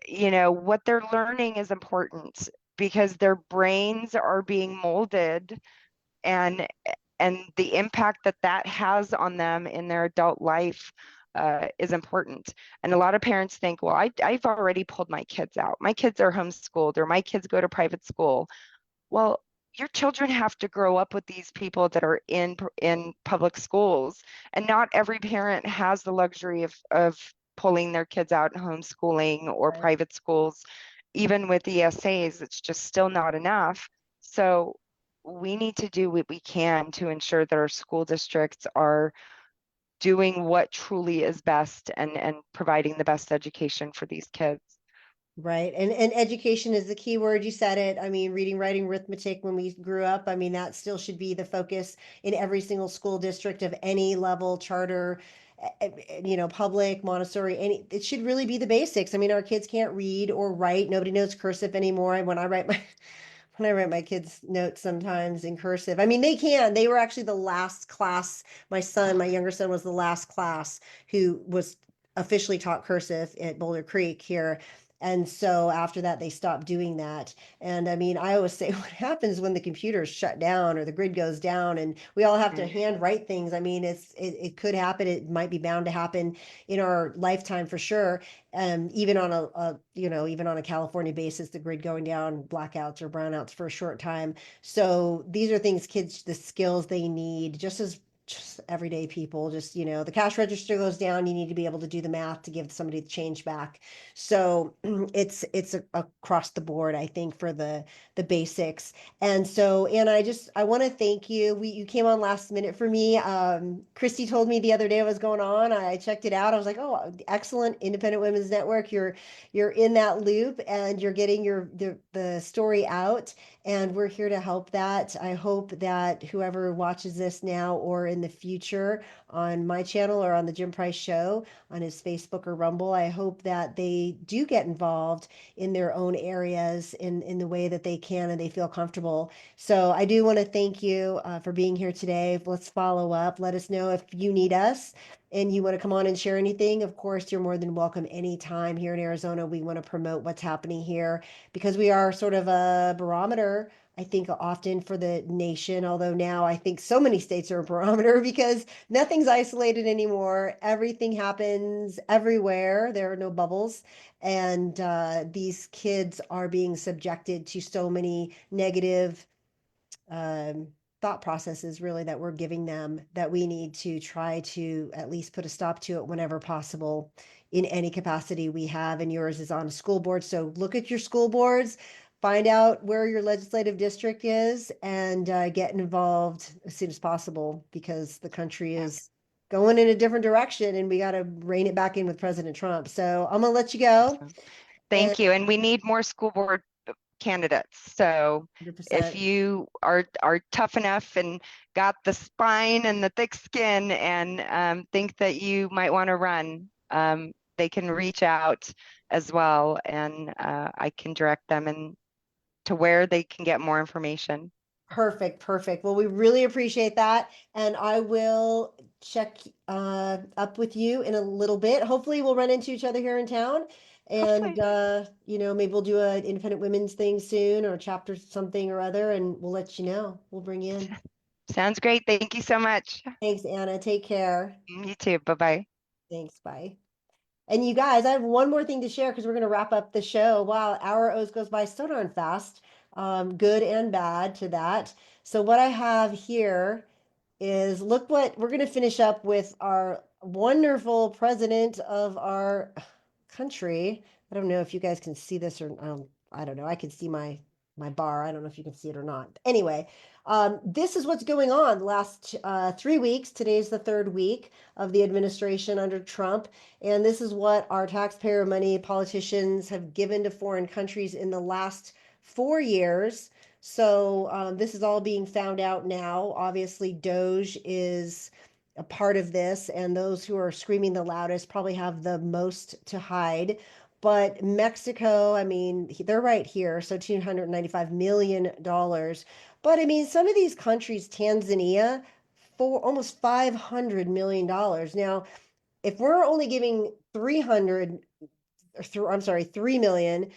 Speaker 2: what they're learning is important because their brains are being molded and and the impact that that has on them in their adult life is important. And a lot of parents think, well, I've already pulled my kids out. My kids are homeschooled, or my kids go to private school. Well, your children have to grow up with these people that are in public schools, and not every parent has the luxury of pulling their kids out in homeschooling or
Speaker 1: Right.
Speaker 2: private schools. Even with ESAs, it's just still not enough. So we need to do what we can to ensure that our school districts are doing what truly is best and providing the best education for these kids.
Speaker 1: Right. And education is the key word. You said it. I mean, reading, writing, arithmetic when we grew up, I mean, that still should be the focus in every single school district of any level, charter, public, Montessori, it should really be the basics. I mean, our kids can't read or write. Nobody knows cursive anymore. And when I write my kids' notes sometimes in cursive, I mean, they can. They were actually the last class. My younger son was the last class who was officially taught cursive at Boulder Creek here. And so after that, they stopped doing that. And I mean, I always say, what happens when the computers shut down or the grid goes down and we all have to
Speaker 2: Mm.
Speaker 1: hand write things? I mean, it could happen. It might be bound to happen in our lifetime for sure. Even on even on a California basis, the grid going down, blackouts or brownouts for a short time. So these are things kids, the skills they need, just everyday people, just, the cash register goes down, you need to be able to do the math to give somebody the change back. So across the board, I think, for the basics. And so, Anna, I want to thank you. You came on last minute for me. Christy told me the other day what was going on. I checked it out. I was like, oh, excellent, Independent Women's Network. You're in that loop and you're getting the story out, and we're here to help that. I hope that whoever watches this now or in the future on my channel or on the Jim Price Show on his Facebook or Rumble, I hope that they do get involved in their own areas in the way that they can and they feel comfortable. So I do want to thank you for being here today. Let's follow up. Let us know if you need us and you want to come on and share anything. Of course, you're more than welcome anytime. Here in Arizona, we want to promote what's happening here because we are sort of a barometer, I think, often for the nation. Although now I think so many states are a barometer because nothing's isolated anymore. Everything happens everywhere. There are no bubbles. And these kids are being subjected to so many negative um, thought processes, really, that we're giving them, that we need to try to at least put a stop to it whenever possible in any capacity we have. And yours is on a school board. So look at your school boards, find out where your legislative district is, and get involved as soon as possible because the country
Speaker 2: Yeah.
Speaker 1: is going in a different direction and we got to rein it back in with President Trump. So I'm going to let you go.
Speaker 2: So,
Speaker 1: And
Speaker 2: thank you. And we need more school board candidates. So if
Speaker 1: 100%.
Speaker 2: you are tough enough and got the spine and the thick skin and think that you might want to run, they can reach out as well, and I can direct them to where they can get more information.
Speaker 1: Perfect, perfect. Well, we really appreciate that. And I will check up with you in a little bit. Hopefully we'll run into each other here in town. And
Speaker 2: Hopefully.
Speaker 1: maybe we'll do an independent women's thing soon or a chapter something or other, and we'll let you know. We'll bring you in.
Speaker 2: Sounds great. Thank you so much.
Speaker 1: Thanks, Anna. Take care.
Speaker 2: You too. Bye bye.
Speaker 1: Thanks. Bye. And you guys, I have one more thing to share because we're going to wrap up the show. Wow, hour O's goes by so darn fast. Good and bad to that. So what I have here is look what we're going to finish up with our wonderful president of our country. I don't know if you guys can see this or I don't know. I can see my bar. I don't know if you can see it or not. Anyway, this is what's going on the last 3 weeks. Today's the third week of the administration under Trump. And this is what our taxpayer money politicians have given to foreign countries in the last 4 years. So this is all being found out now. Obviously, Doge is a part of this, and those who are screaming the loudest probably have the most to hide. But Mexico, I mean, they're right here, so $295 million. But I mean, some of these countries, Tanzania, for almost $500 million. Now, if we're only giving 300, or I'm sorry, 3 million,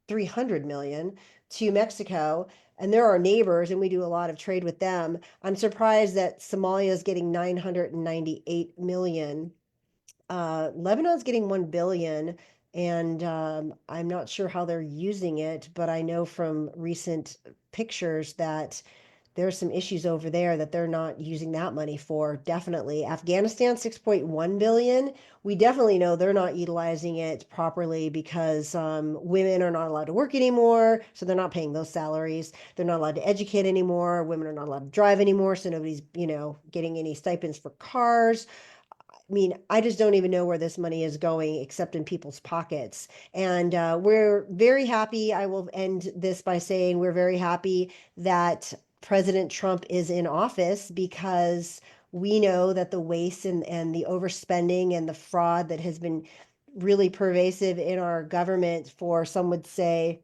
Speaker 1: 300 million. to Mexico, and they're our neighbors, and we do a lot of trade with them. I'm surprised that Somalia is getting 998 million. Lebanon's getting 1 billion, and I'm not sure how they're using it, but I know from recent pictures that there's some issues over there that they're not using that money for. Definitely. Afghanistan, 6.1 billion. We definitely know they're not utilizing it properly because women are not allowed to work anymore, so they're not paying those salaries. They're not allowed to educate anymore. Women are not allowed to drive anymore, so nobody's, getting any stipends for cars. I mean, I just don't even know where this money is going except in people's pockets. And we're very happy. I will end this by saying we're very happy that President Trump is in office because we know that the waste and the overspending and the fraud that has been really pervasive in our government for, some would say,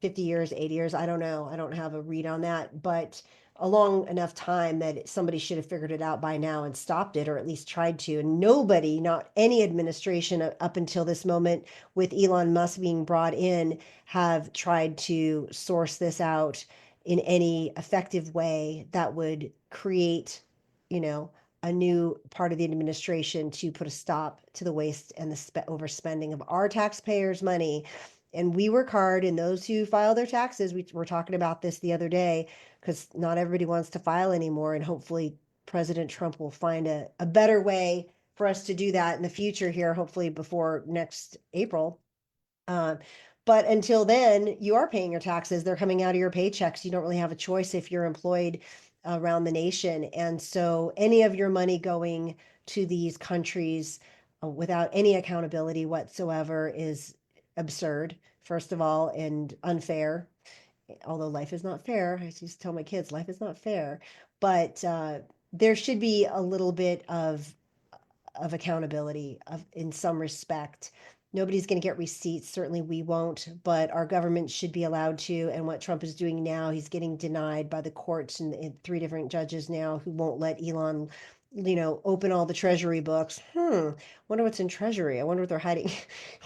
Speaker 1: 50 years, 80 years, I don't know. I don't have a read on that, but a long enough time that somebody should have figured it out by now and stopped it, or at least tried to. And nobody, not any administration up until this moment, with Elon Musk being brought in, have tried to source this out in any effective way that would create, you know, a new part of the administration to put a stop to the waste and the overspending of our taxpayers' money. And we work hard, and those who file their taxes, we were talking about this the other day, because not everybody wants to file anymore. And hopefully President Trump will find a better way for us to do that in the future here, hopefully before next April. Uh, but until then, you are paying your taxes. They're coming out of your paychecks. You don't really have a choice if you're employed around the nation. And so any of your money going to these countries without any accountability whatsoever is absurd, first of all, and unfair. Although life is not fair, I used to tell my kids, life is not fair. But there should be a little bit of accountability in some respect. Nobody's going to get receipts. Certainly we won't, but our government should be allowed to. And what Trump is doing now, he's getting denied by the courts and three different judges now who won't let Elon, open all the treasury books. Wonder what's in treasury. I wonder what they're hiding,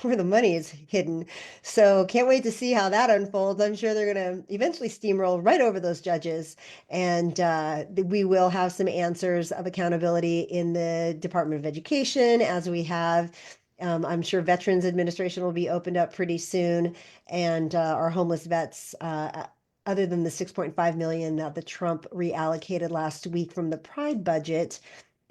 Speaker 1: where the money is hidden. So can't wait to see how that unfolds. I'm sure they're going to eventually steamroll right over those judges, and we will have some answers of accountability in the Department of Education, as we have. I'm sure Veterans Administration will be opened up pretty soon, and our homeless vets. Other than the 6.5 million that the Trump reallocated last week from the Pride budget,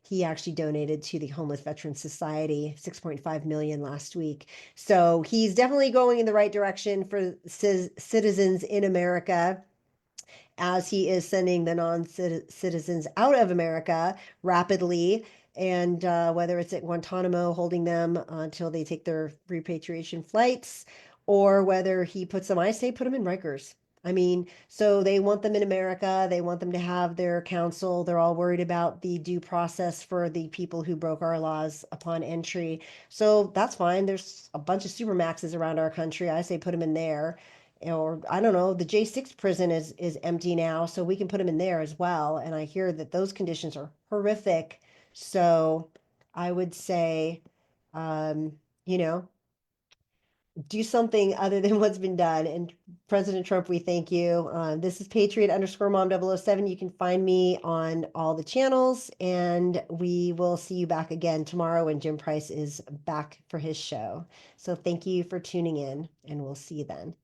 Speaker 1: he actually donated to the Homeless Veterans Society 6.5 million last week. So he's definitely going in the right direction for citizens in America, as he is sending the non-citizens out of America rapidly. And whether it's at Guantanamo, holding them until they take their repatriation flights, or whether he puts them, I say put them in Rikers. I mean, so they want them in America. They want them to have their counsel. They're all worried about the due process for the people who broke our laws upon entry. So that's fine. There's a bunch of supermaxes around our country. I say put them in there. Or I don't know, the J6 prison is empty now, so we can put them in there as well. And I hear that those conditions are horrific. So I would say, um, you know, do something other than what's been done. And President Trump, we thank you. This is Patriot_Mom 007. You can find me on all the channels, and we will see you back again tomorrow when Jim Price is back for his show. So thank you for tuning in, and we'll see you then.